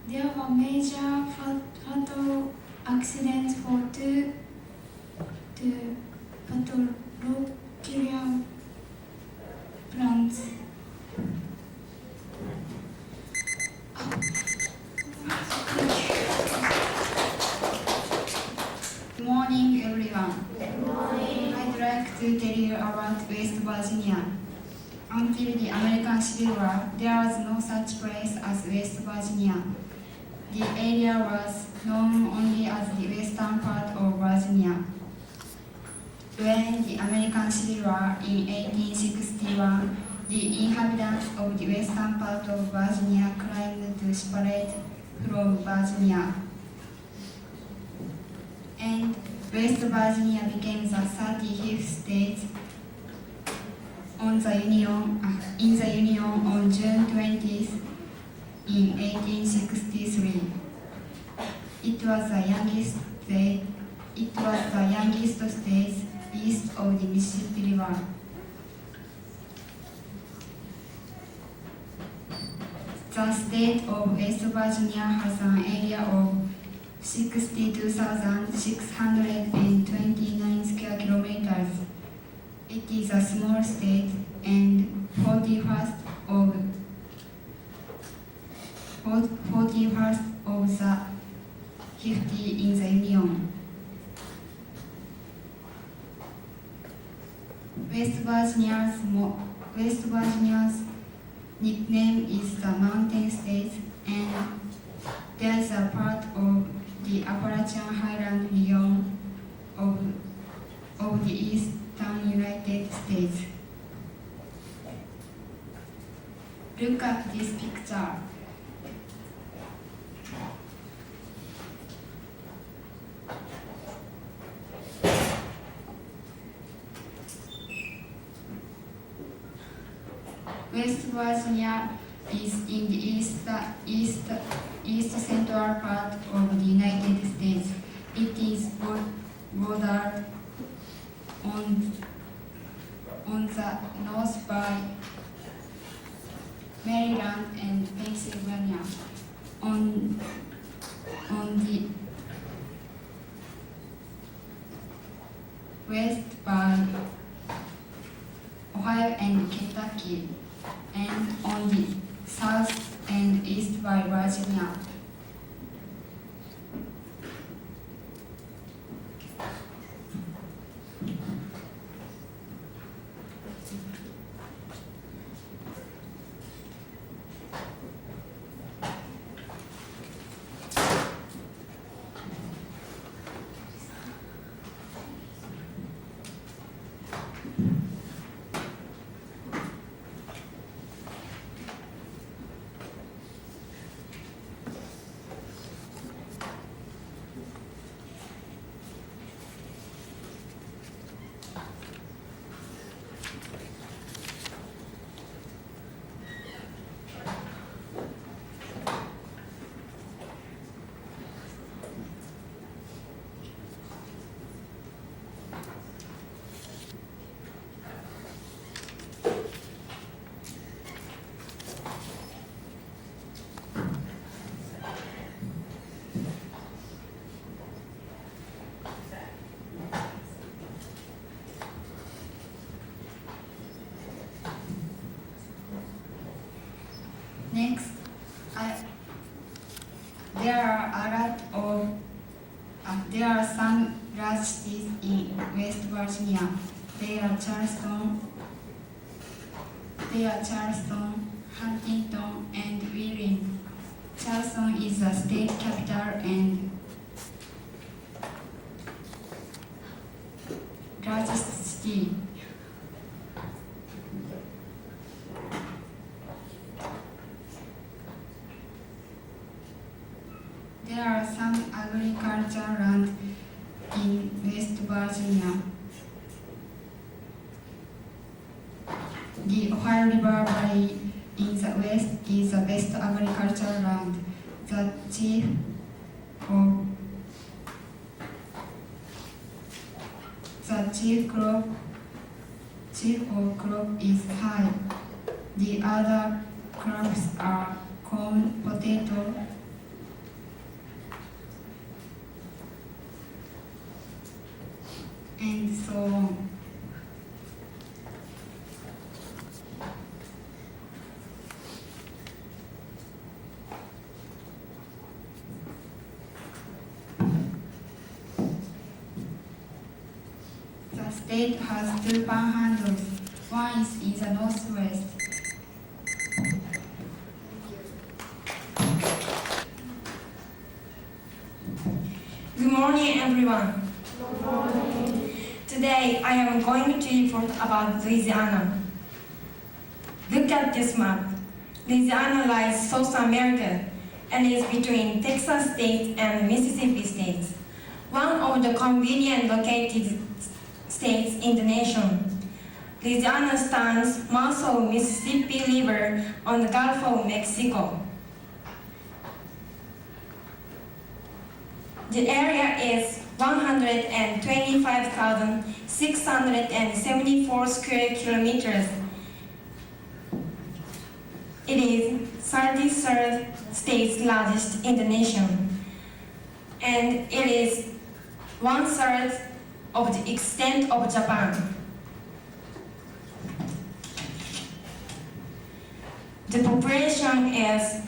There were major fatal accidents for two petrochemical plants. Good morning, everyone. Good morning. I'd like to tell you about West Virginia. Until the American Civil War, there was no such place as West Virginia. The area was known only as the western part of Virginia. During the American Civil War in 1861, the inhabitants of the western part of Virginia claimed to separate from Virginia. And West Virginia became the 35th state in the Union on June 20th in 1863. It was the youngest state east of the Mississippi River. The state of West Virginia has an area of 62,629 square kilometers. It is a small state and 41st of the 50 in the Union. West Virginia's nickname is the Mountain State, and there is a part of the Appalachian Highland region of the eastern United States. Look at this picture. West Virginia is in the east central part of the United States. It is bordered on the north by Maryland and Pennsylvania, on the west by Ohio and Kentucky, and on the south and east by Virginia. there are some large cities in West Virginia. They are Charleston, Huntington, and Wheeling. Charleston is the state capital and largest city. There are some agricultural land in West Virginia. The Ohio River Valley in the west is the best agricultural land. The chief crop is high. The other crops are corn, potato, and so on. The state has two panhandles. One is in the northwest. Good morning, everyone. Today, I am going to report about Louisiana. Look at this map. Louisiana lies South America and is between Texas state and Mississippi state, one of the convenient located states in the nation. Louisiana stands mouth of Mississippi River on the Gulf of Mexico. The area is 125,674 square kilometers. It is 33rd state largest in the nation, and it is 1/3 of the extent of Japan. The population is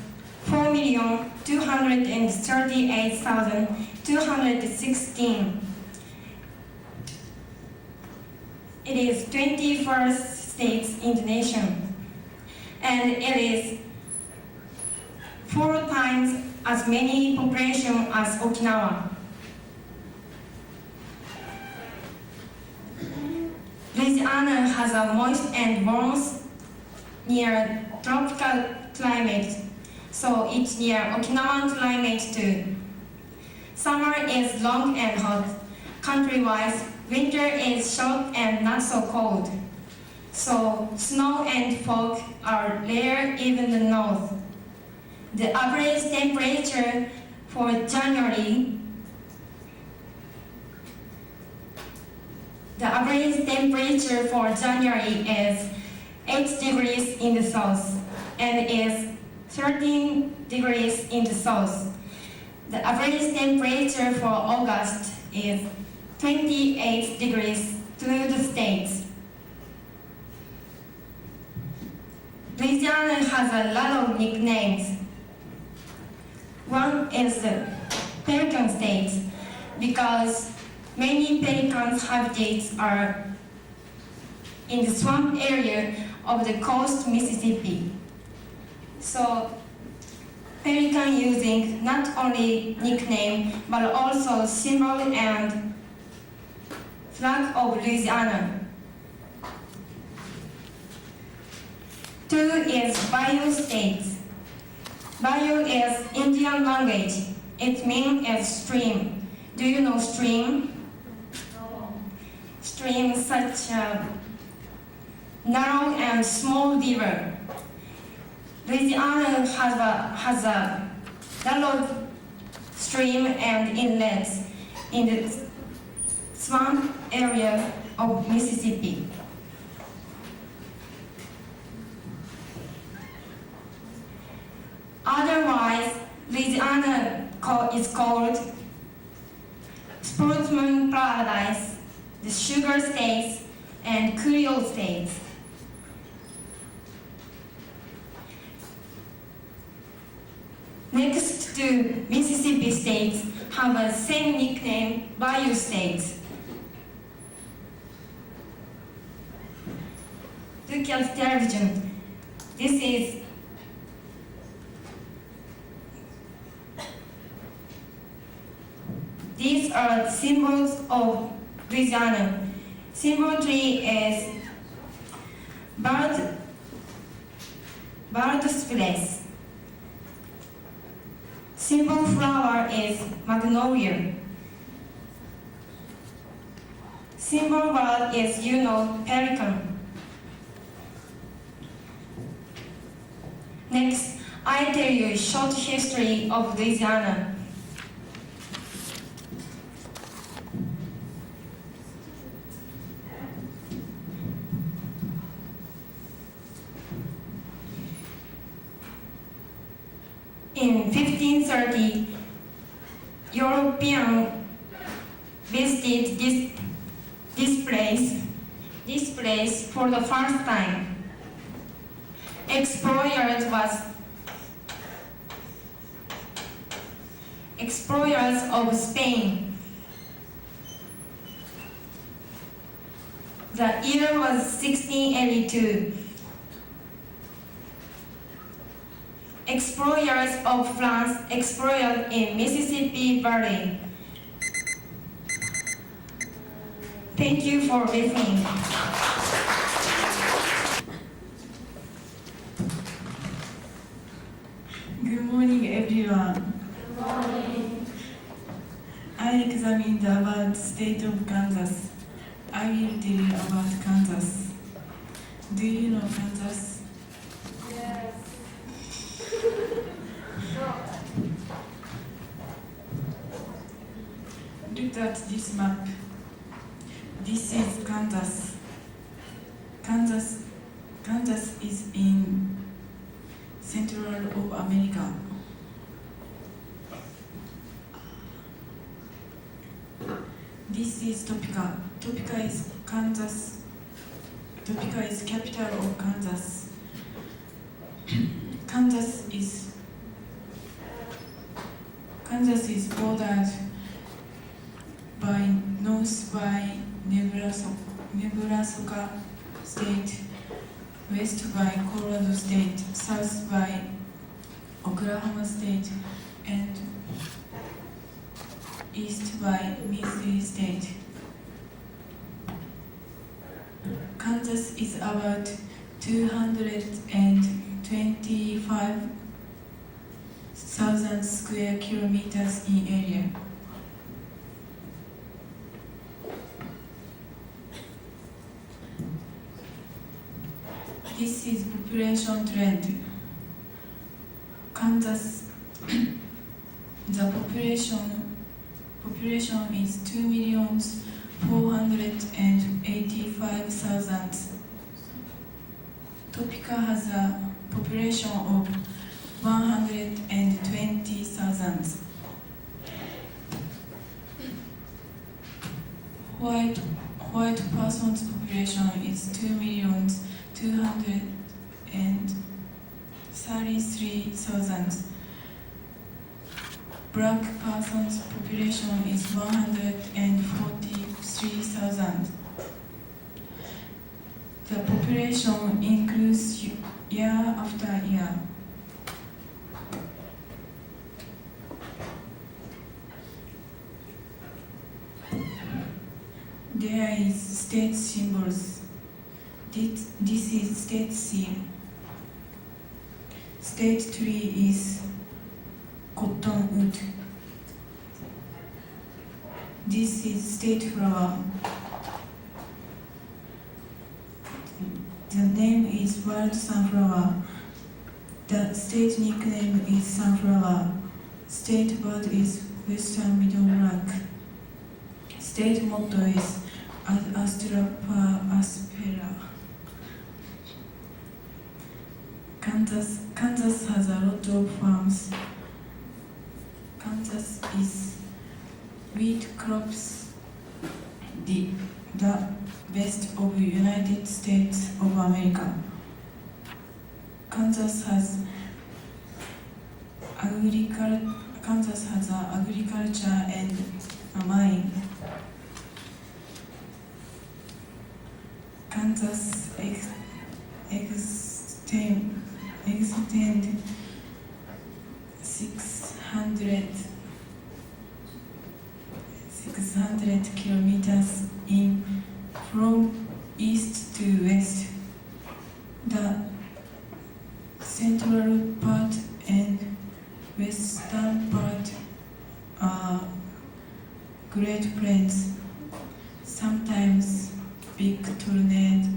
4,238,216. It is 21st state in the nation, and it is 4 times as many population as Okinawa. Louisiana has a moist and warm near tropical climate, so it's near Okinawan climate too. Summer is long and hot. Country-wise, winter is short and not so cold. So snow and fog are rare even in the north. The average temperature for January is 8 degrees in the south and is 13 degrees in the south. The average temperature for August is 28 degrees through the states. Louisiana has a lot of nicknames. One is the Pelican State because many pelicans' habitats are in the swamp area of the coast Mississippi. So pelican using not only nickname but also symbol and flag of Louisiana. 2 is Bayou State. Bayou is Indian language. Its meaning is stream. Do you know stream? No. Stream is such a narrow and small river. Louisiana has a lot of stream and inlets in the swamp area of Mississippi. Otherwise, Louisiana is called Sportsman Paradise, the Sugar States, and Creole States. Next two Mississippi states have a same nickname, Bayou states. Look at television. These are symbols of Louisiana. Symbol tree is bird-splice. Symbol flower is magnolia. Symbol bird is pelican. Next, I tell you a short history of Louisiana. In 1530, Europeans visited this place for the first time. Explorers of Spain. The year was 1682. Explorers of France explored in Mississippi Valley. Thank you for listening. Good morning, everyone. Good morning. I examined about the state of Kansas. I will tell you about Kansas. Do you know Kansas? Yes. Look at this map. This is Kansas. Kansas is in Central of America. This is Topeka. Topeka is Kansas. Topeka is capital of Kansas. Kansas is bordered by north by Nebraska State, west by Colorado State, south by Oklahoma State, and east by Missouri State. Kansas is about 225,000 square kilometers in area. This is population trend. Kansas, the population is 2,485,000. Topeka has a population of 120,000. White person's population is 2,233,000. Black person's population is 143,000. The population increases year after year. There is state symbols. This is state seal. State tree is cottonwood. This is state flower. The name is wild sunflower. The state nickname is sunflower. State bird is western meadowlark. State motto is Ad astra per aspera. Kansas has a lot of farms. Kansas is wheat crops the best of United States of America. Kansas has Kansas has agriculture and a mine. Kansas extend 600 kilometers from east to west. The central part and western part are Great Plains. Sometimes big tornadoes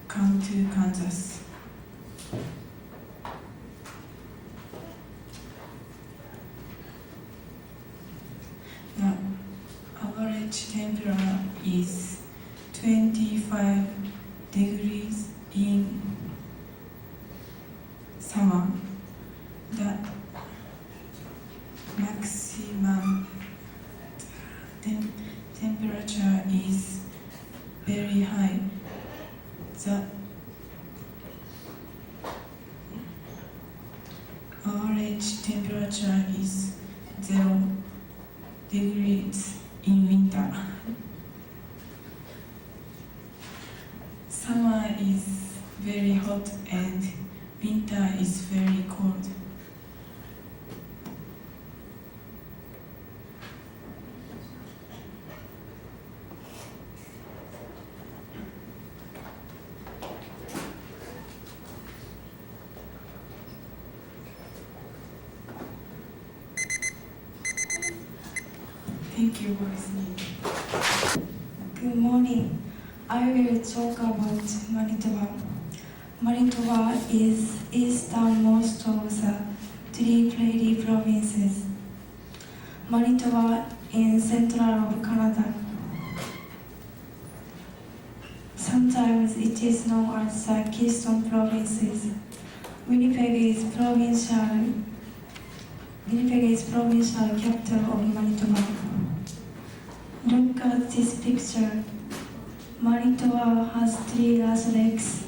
come to Kansas. The average temperature is 25 degrees in summer. The maximum temperature is very high. The average temperature is 0 degrees in winter. Summer is very hot and winter is very cold. Thank you for listening. Good morning. I will talk about Manitoba. Manitoba is easternmost of the three prairie provinces. Manitoba in central of Canada. Sometimes it is known as the Keystone Provinces. Winnipeg is provincial capital of Manitoba. Look at this picture. Manitoba has three large lakes,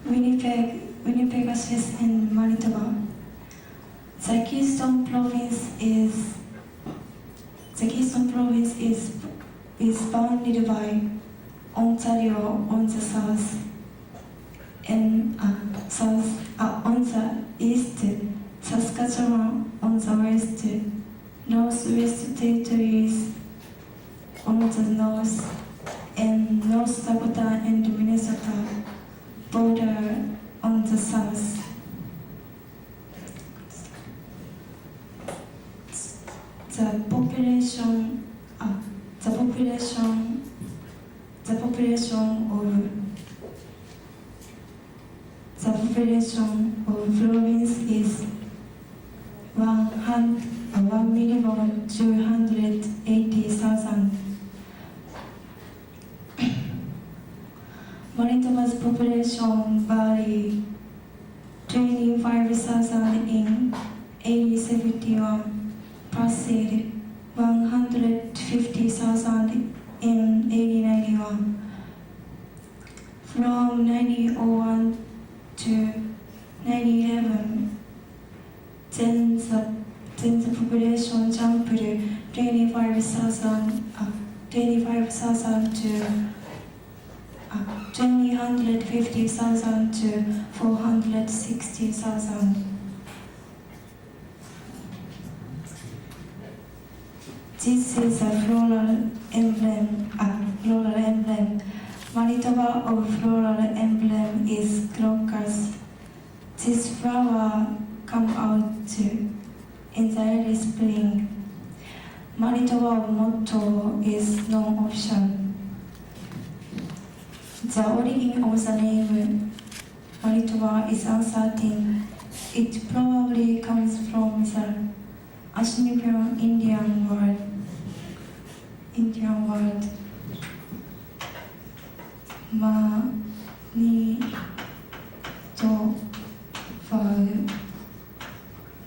Winnipeg's and Manitoba. The Keystone Province is bounded by Ontario on the south and on the east, Saskatchewan on the west, Northwest Territories on the north, and North Dakota and Minnesota border on the south. The population of province is 1,280,000. Manitoba's population vary 25,000 in 1871, passed 150,000 in 1891. From 1901 to 1911, then the population jumped 25,000 to 250,000 to 460,000. This is a floral emblem. Manitoba of floral emblem is crocus. This flower comes out in the early spring. Manitoba motto is non-official. The origin of the name Manitoba is uncertain. It probably comes from the Ashnipian Indian word. Manitoba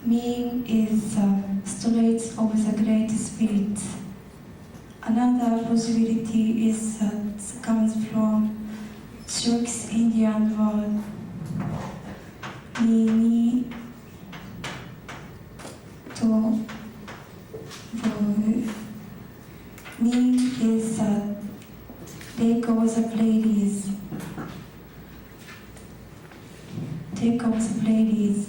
mean is the Straits of the Great Spirit. Another possibility is that comes from Sioux Indian word Mini to take of the prairies.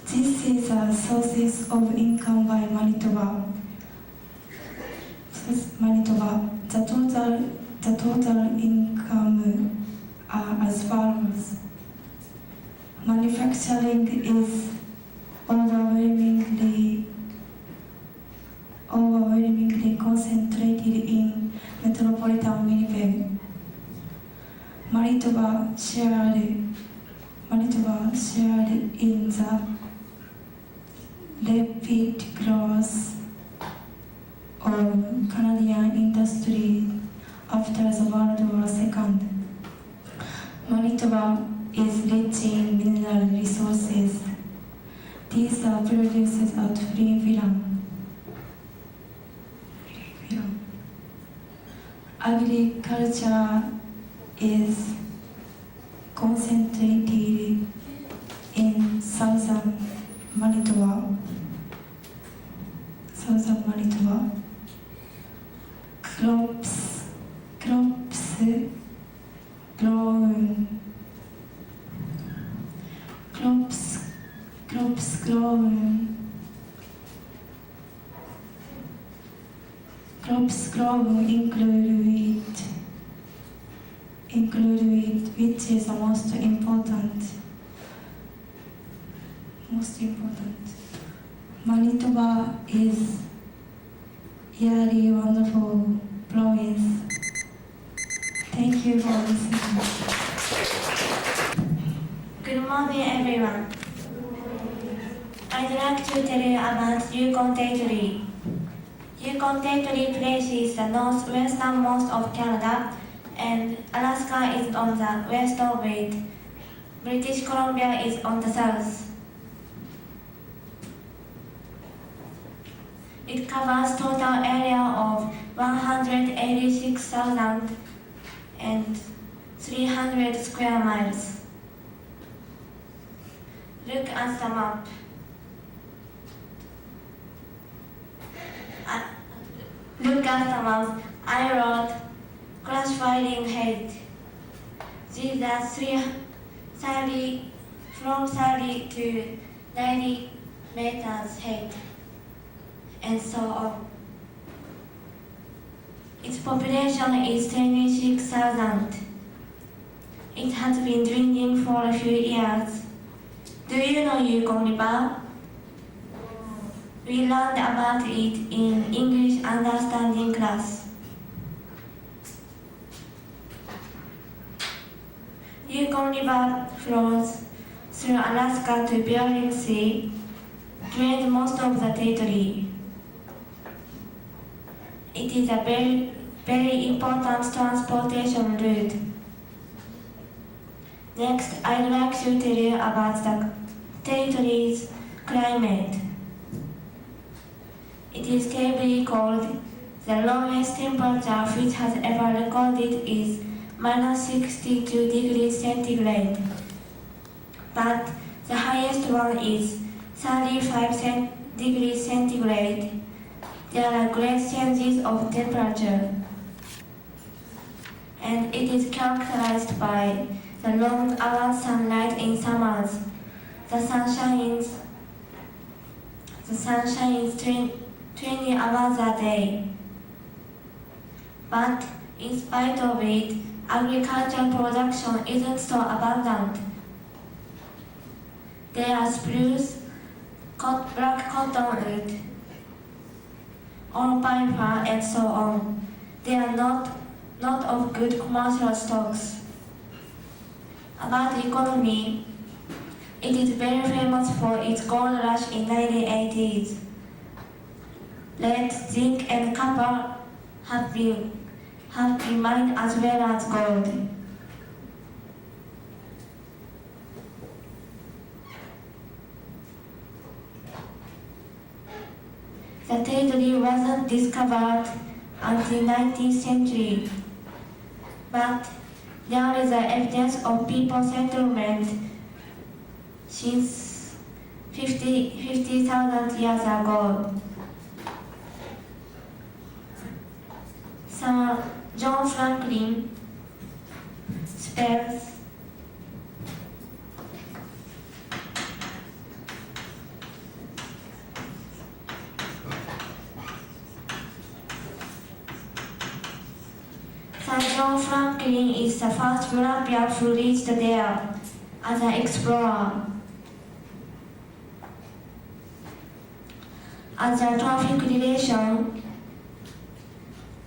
This is the sources of income by Manitoba. The total income are as follows. Manufacturing is overwhelmingly concentrated in metropolitan Winnipeg. Manitoba shared in the rapid growth of Canadian industry after the World War II. Manitoba is rich in mineral resources. These are produced at Springfield. Agriculture is concentrated in southern Manitoba. Crops grown include wheat, which is the most important. Manitoba is really wonderful province. Thank you for listening. Good morning, everyone. I'd like to tell you about Yukon Territory. Yukon Territory places the northwesternmost of Canada, and Alaska is on the west of it. British Columbia is on the south. It covers total area of 186,300 square miles. Look at the map. I wrote classifying height. These are from 30 to 90 meters height, and so on. Its population is 26,000. It has been dwindling for a few years. Do you know Yukon River? We learned about it in English understanding class. Yukon River flows through Alaska to Bering Sea, drains most of the territory. It is a very, very important transportation route. Next, I'd like to tell you about the territory's climate. It is stably cold. The lowest temperature which has ever recorded is -62 degrees centigrade. But the highest one is 35 degrees centigrade. There are great changes of temperature. And it is characterized by the long hours sunlight in summers. The sun shines 20 hours a day. But in spite of it, agricultural production isn't so abundant. There are spruce, black cottonwood, alfalfa, and so on. They are not of good commercial stocks. About the economy, it is very famous for its gold rush in 1980s. Lead, zinc, and copper have been mined as well as gold. The territory wasn't discovered until 19th century, but there is evidence of people settlement since 50,000 years ago. Sir John Franklin spells Sir John Franklin is the first European who reached there as an explorer. As a traffic relation,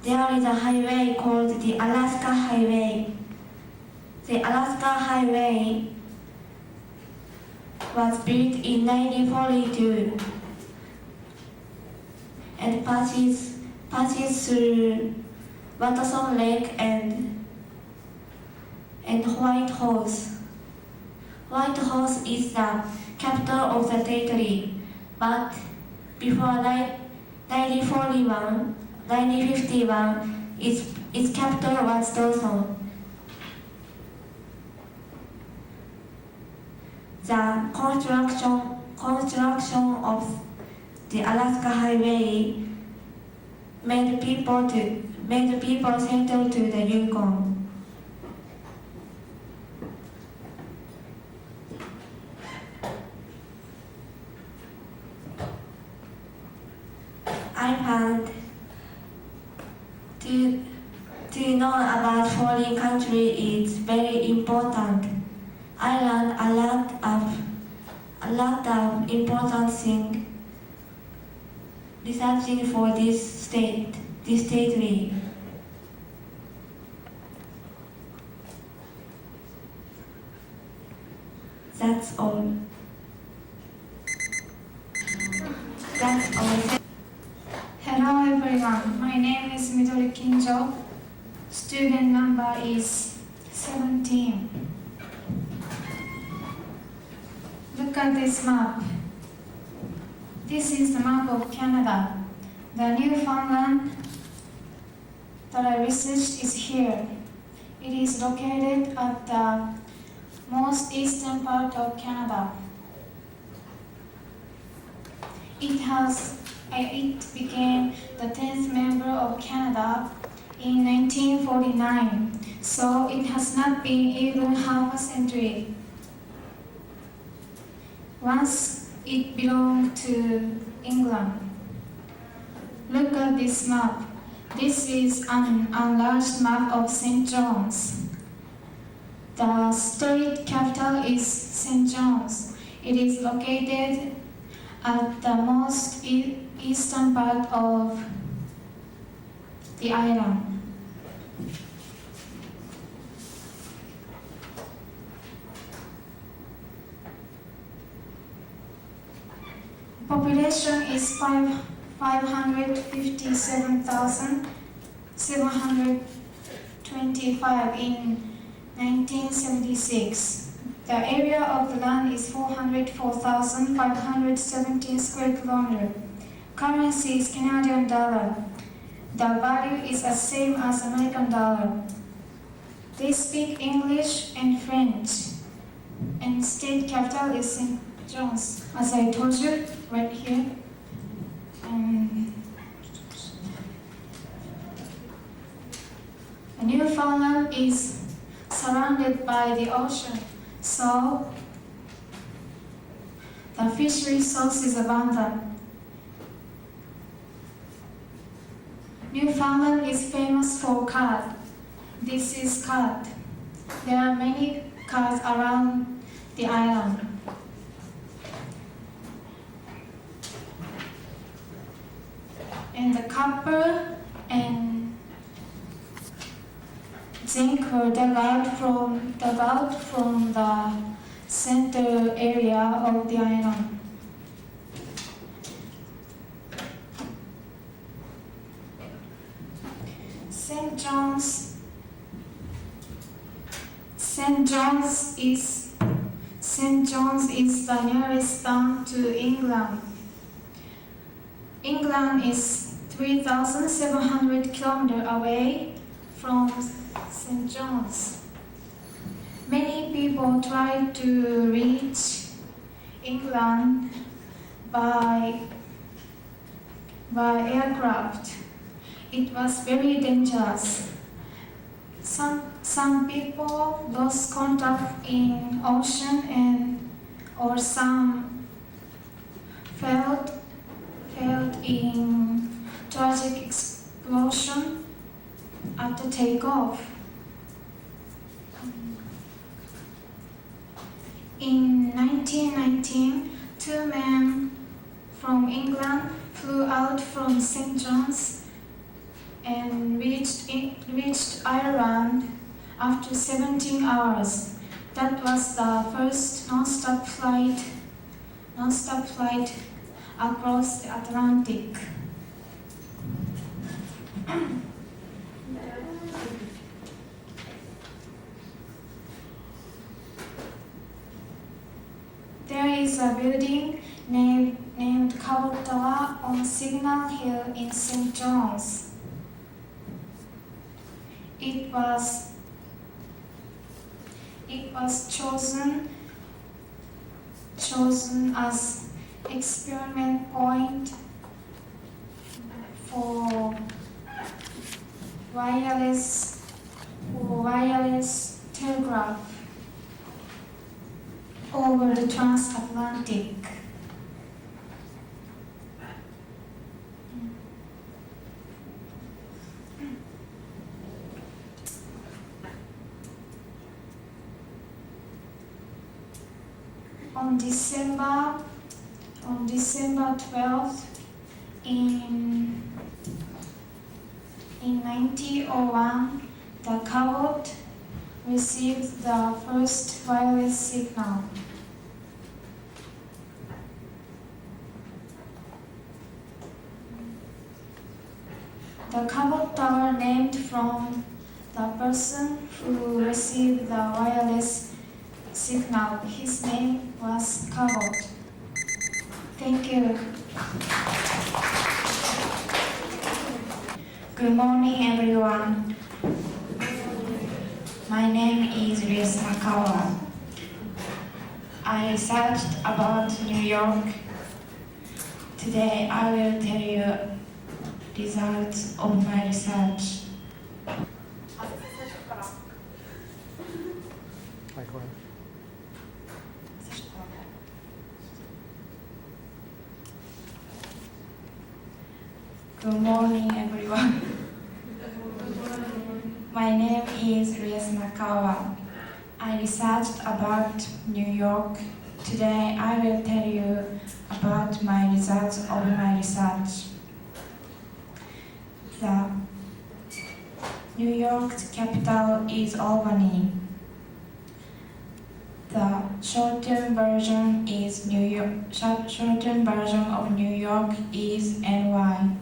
there is a highway called the Alaska Highway. The Alaska Highway was built in 1942 and passes through Watson Lake and White Horse. White Horse is the capital of the territory, but before 1951, its capital was Dawson. The construction of the Alaska Highway made people settle to the Yukon. I found to know about foreign country is very important. I learned a lot of important things researching for this territory. That's all. Hello everyone, my name is Midori Kinjo. Student number is 17. Look at this map. This is the map of Canada. The Newfoundland that I researched is here. It is located at the most eastern part of Canada. It became the 10th member of Canada in 1949, so it has not been even half a century. Once it belonged to England. Look at this map. This is an enlarged map of St. John's. The state capital is St. John's. It is located at the most eastern part of the island. Population is 557,725 in 1976. The area of the land is 404,517 square kilometers. Currency is Canadian dollar. The value is the same as American dollar. They speak English and French. And state capital is St. John's, as I told you, right here. Newfoundland is surrounded by the ocean, so the fish resource is abundant. Newfoundland is famous for cod. This is cod. There are many cods around the island. And the copper and zinc were dug out from the center area of the island. St. John's is the nearest town to England. England is 3,700 kilometers away from St. John's. Many people try to reach England by aircraft. It was very dangerous. Some people lost contact in ocean or some fell in tragic explosion. after takeoff. In 1919, two men from England flew out from St. John's and reached Ireland after 17 hours. That was the first non-stop flight across the Atlantic. There is a building named Cabot Tower on Signal Hill in St. John's. It was chosen as experiment point for wireless telegraph over the transatlantic. On December 12th in 1901, the Cabot received the first wireless signal. The Cabot Tower named from the person who received the wireless signal. His name was Cabot. Thank you. Good morning, everyone. My name is Liz Nakawa. I researched about New York. Today, I will tell you results of my research. Hi, go ahead. Good morning, everyone. My name is Liz Nakawa. I researched about New York. Today, I will tell you about my results of my research. The New York's capital is Albany. The shortened version of New York is NY.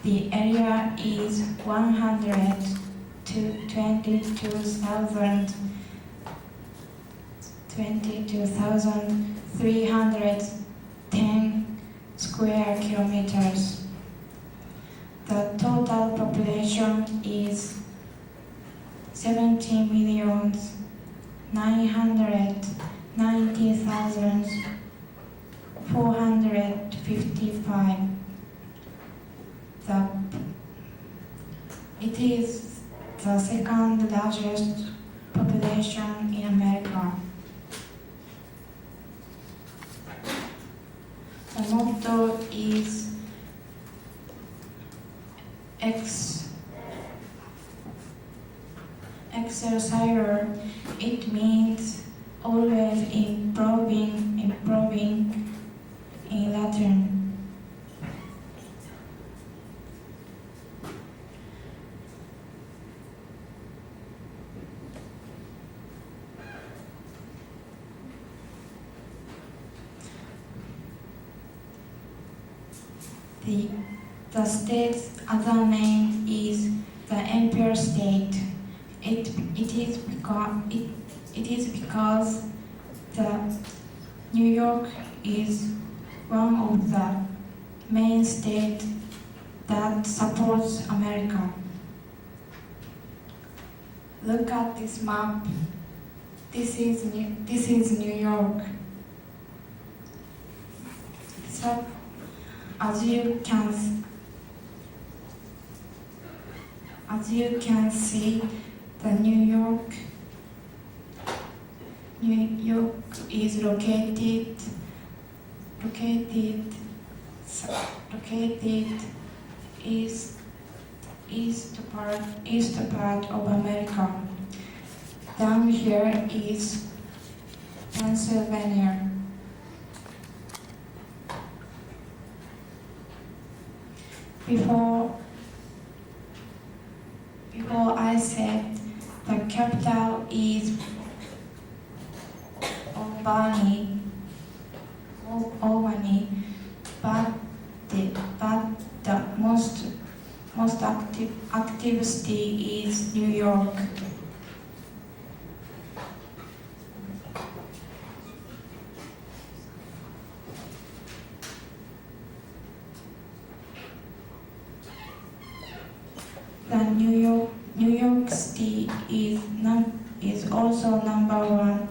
The area is 22,310 square kilometers. The total population is 70,990,455. It is the second largest population in America. The motto is Excelsior. It means always improving in Latin. The state's other name is the Empire State. It is because the New York is one of the main states that supports America. Look at this map. This is New York. So, as you can see, the New York is located is east part of America. Down here is Pennsylvania. Before I said the capital is Albany, but the most active city is New York. The New York City is also number one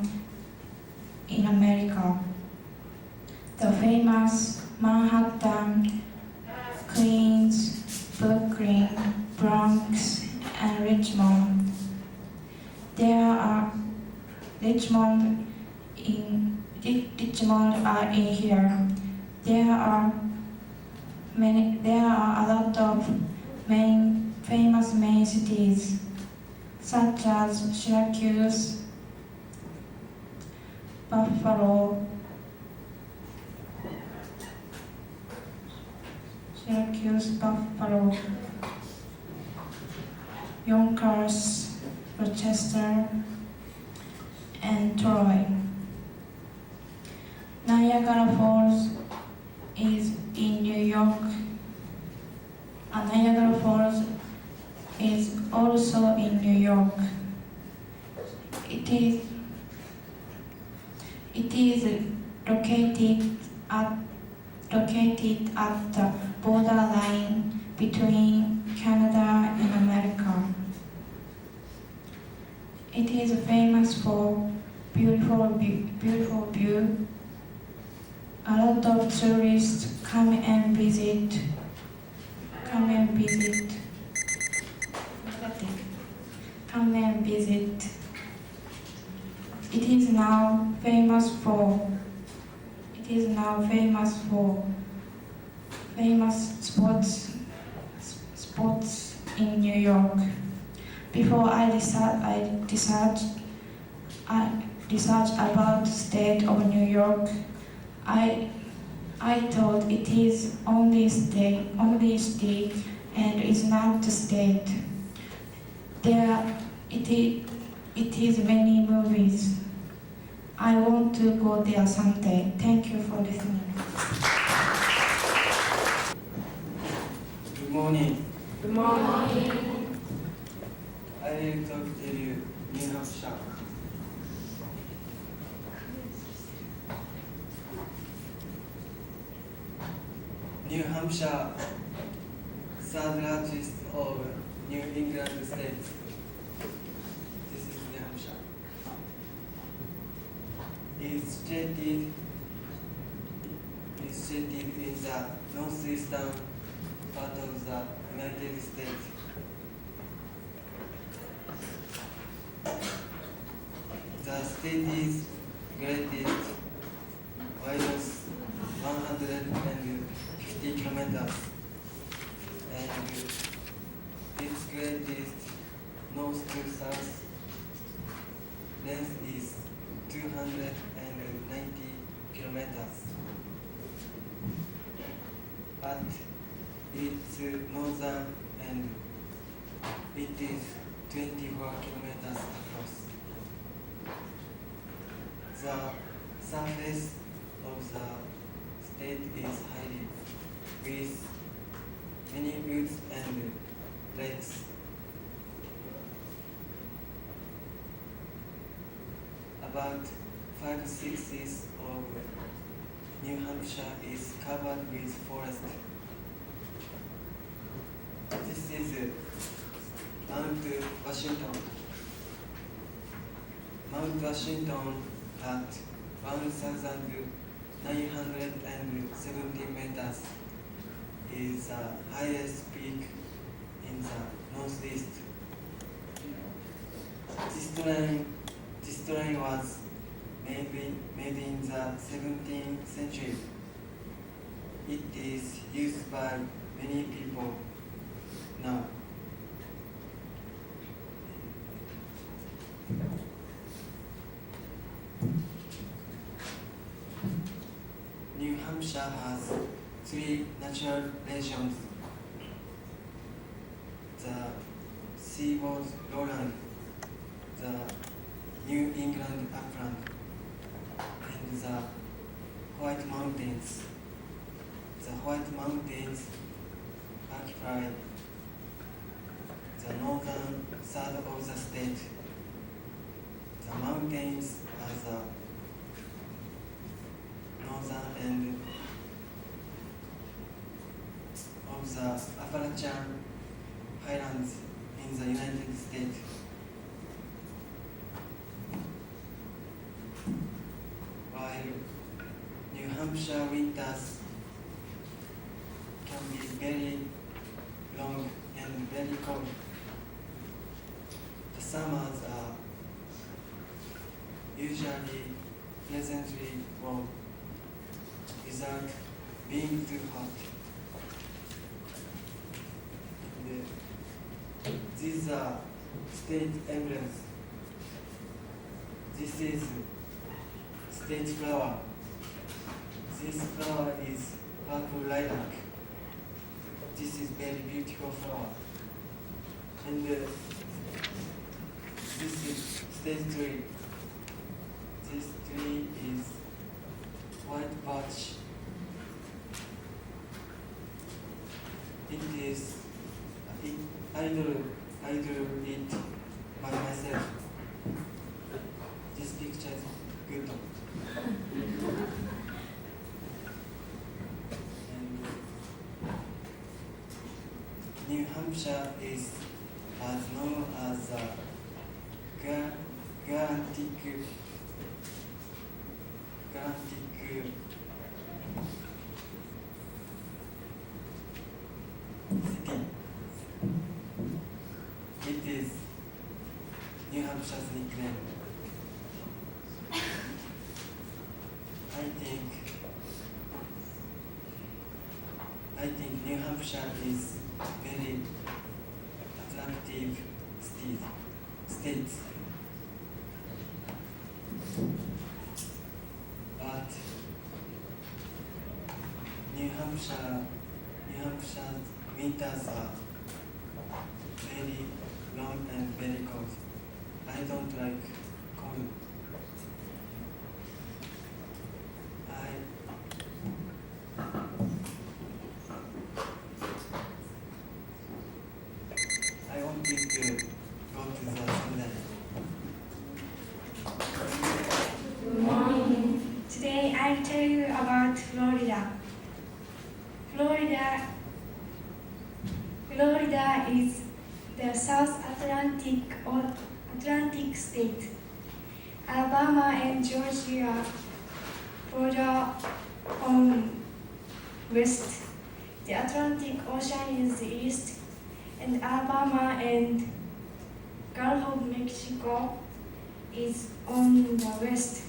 in America. The famous Manhattan, Queens, Brooklyn, Bronx, and Richmond. Richmond are in here. There are a lot of famous main cities, such as Syracuse, Buffalo, Yonkers, Rochester, and Troy. Niagara Falls is in New York. And Niagara Falls is also in New York. It is located at the borderline between Canada and America. It is famous for beautiful view. A lot of tourists come and visit. It is now famous for sports in New York. Before I researched about the state of New York, I thought it is only state and is not the state. It is many movies. I want to go there someday. Thank you for listening. Good morning. Good morning. I will talk to you New Hampshire. New Hampshire, third largest of New England states. This is New Hampshire. It's situated in the northeastern part of the United States. The state is greatest, widest 150 kilometers, and its greatest north to south length is 290 kilometers. But its northern end, it is 24 kilometers across. The surface of the state is hilly, with many woods and lakes. About 5/6 of New Hampshire is covered with forest. This is Mount Washington. Mount Washington at 1,970 meters is the highest peak in the northeast. This terrain was made in the 17th century. It is used by many people now. Hampshire has three natural regions: the seaboard lowland, the New England upland, and the White Mountains. The White Mountains occupy the northern third of the state. The mountains are the northern end of the Appalachian Highlands in the United States. While New Hampshire winters can be very long and very cold, the summers are usually pleasantly warm without being too hot. These are state emblems. This is state flower. This flower is purple lilac. This is very beautiful flower. And this is state tree. This tree is white birch. I drew it by myself. This picture is good. And New Hampshire is as known as a Atlantic city. It is New Hampshire's nickname. I think New Hampshire is very attractive state. But New Hampshire's winters are very long and very cold. I don't like cold. I wanted to go to the Sunday. Good morning. Today I'll tell you about Florida. Florida is the South Atlantic state. Alabama and Georgia border on west. The Atlantic Ocean is the east, and Alabama and Gulf of Mexico is on the west.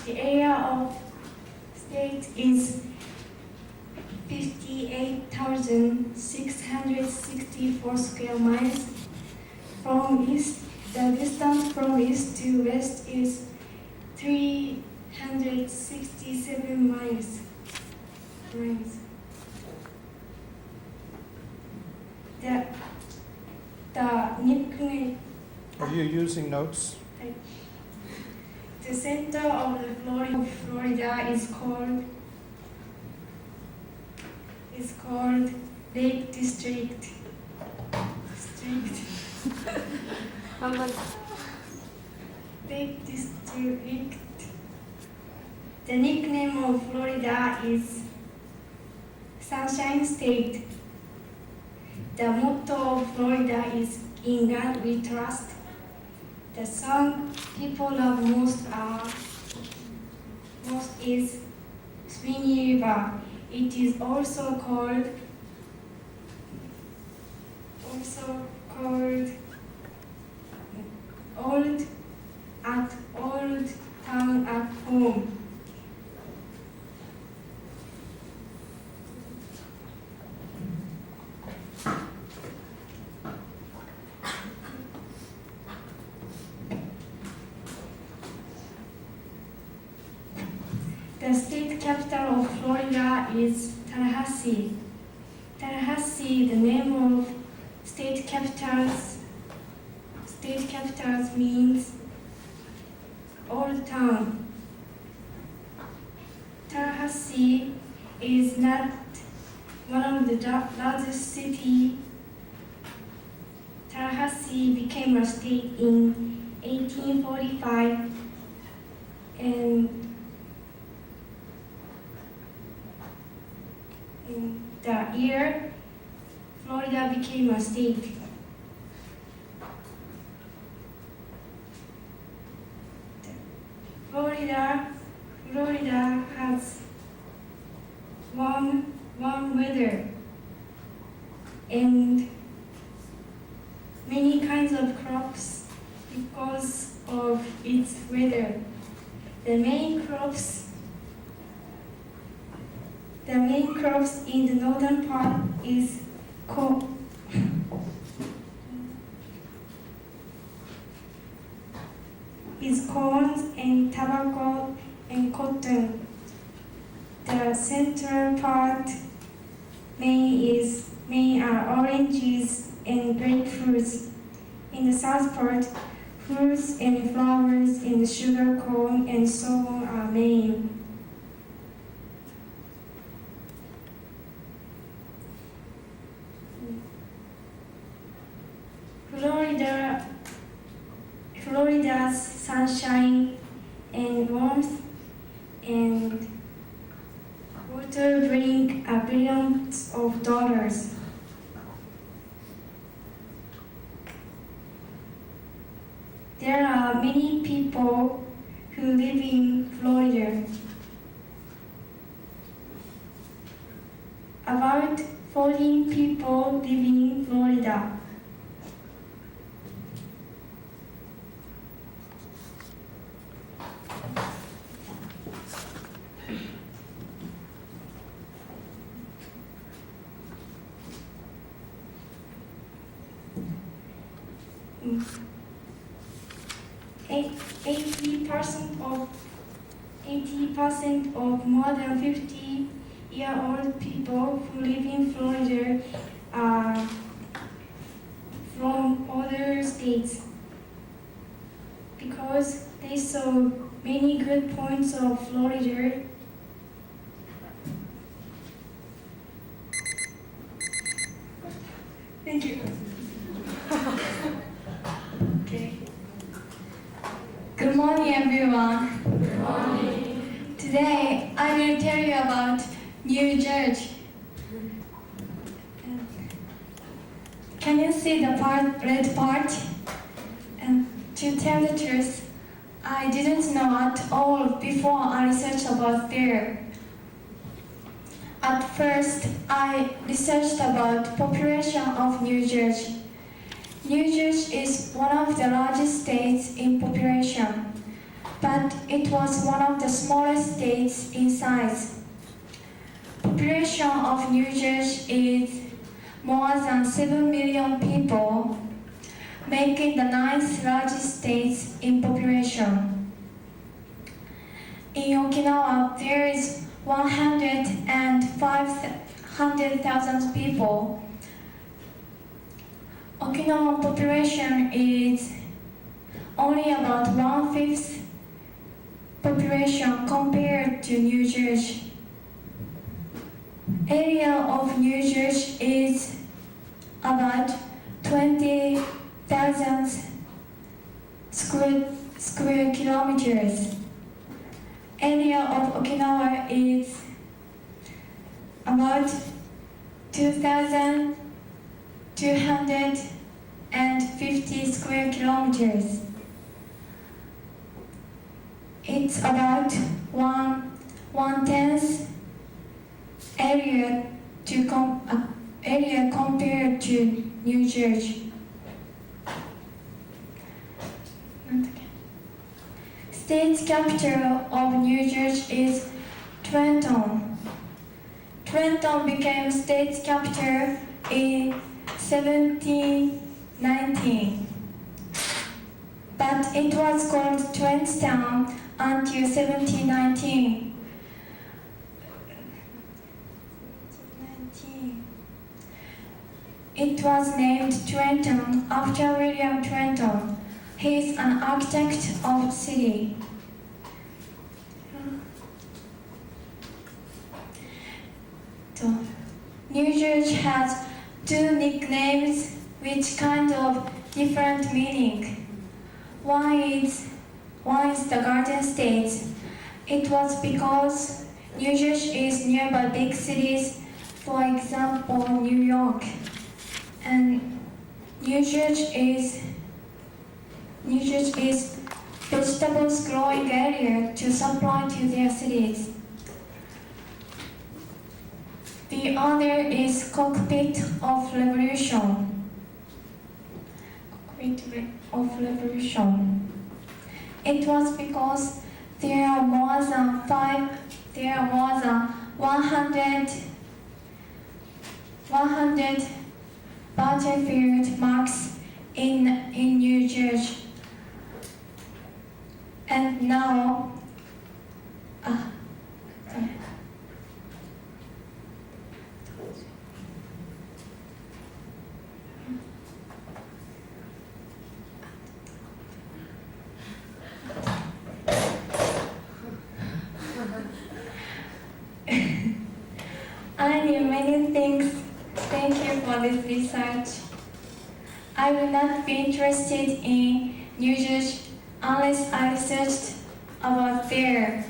The area of state is 58,664 square miles. From east, the distance from east to west is 367 miles. The nickname. Are you using notes? The center of the Florida is called Lake District. Lake District. The nickname of Florida is Sunshine State. The motto of Florida is "In God We Trust." The song people love most is Sweeney River. It is also called Old Town at Home. The The state capital of Florida is Tallahassee. Tallahassee, the name of state capitals means old town. Tallahassee is not one of the largest cities. Tallahassee became a state in 1845, and in the year Florida became a state. Florida has warm weather and many kinds of crops because of its weather. The main crops in the northern part is corn and tobacco and cotton. The central part main are oranges and grapefruits. In the south part, fruits and flowers and sugar corn and so on are main. Florida's sunshine and warmth and water bring a billions of dollars. There are many people who live in Florida. About 14 people live in Florida. Mm. 80% of more than 50-year-old people who live in Florida are from other states because they saw many good points of Florida. Thank you. Okay. Good morning, everyone. Good morning. Today, I will tell you about New Jersey. Can you see the red part? To tell the truth, I didn't know at all before I researched about there. At first, I researched about population of New Jersey. New Jersey is one of the largest states in population, but it was one of the smallest states in size. Population of New Jersey is more than 7 million people, making the ninth largest state in population. In Okinawa, there is 105,000 people. Okinawa population is only about 1/5 population compared to New Jersey. Area of New Jersey is about 20,000 square kilometers. Area of Okinawa is about 2,250 square kilometers. It's about one-tenth area compared to New Jersey. State capital of New Jersey is Trenton. Trenton became state capital in 1719, but it was called Trenton until 1719. was named Trenton after William Trenton. He is an architect of city. New Jersey has two nicknames which kind of different meaning. One is the Garden State. It was because New Jersey is nearby big cities, for example, New York. And New Jersey is vegetables growing area to supply to their cities. The other is cockpit of revolution. It was because there are more than 100 battlefield marks in New Jersey. And now, I knew many things. Thank you for this research. I will not be interested in New Jersey unless I researched about there.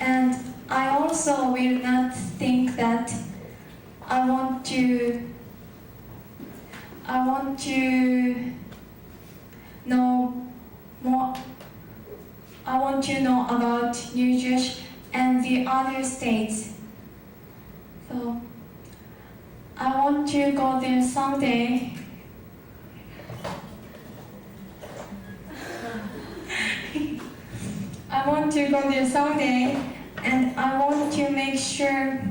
And I also will not think that I want to know more. I want to know about New Jersey and the other states. So I want to go there someday. I want to go there someday, and I want to make sure.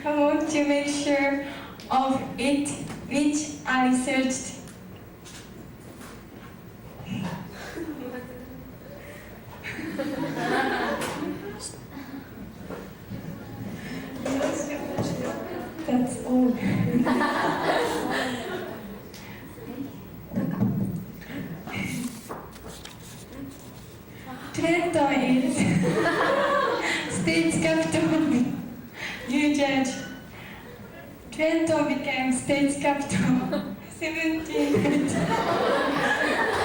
I want to make sure of it, which I researched. That's all. Trenton is state's capital of New Jersey. Trenton became state's capital 1700.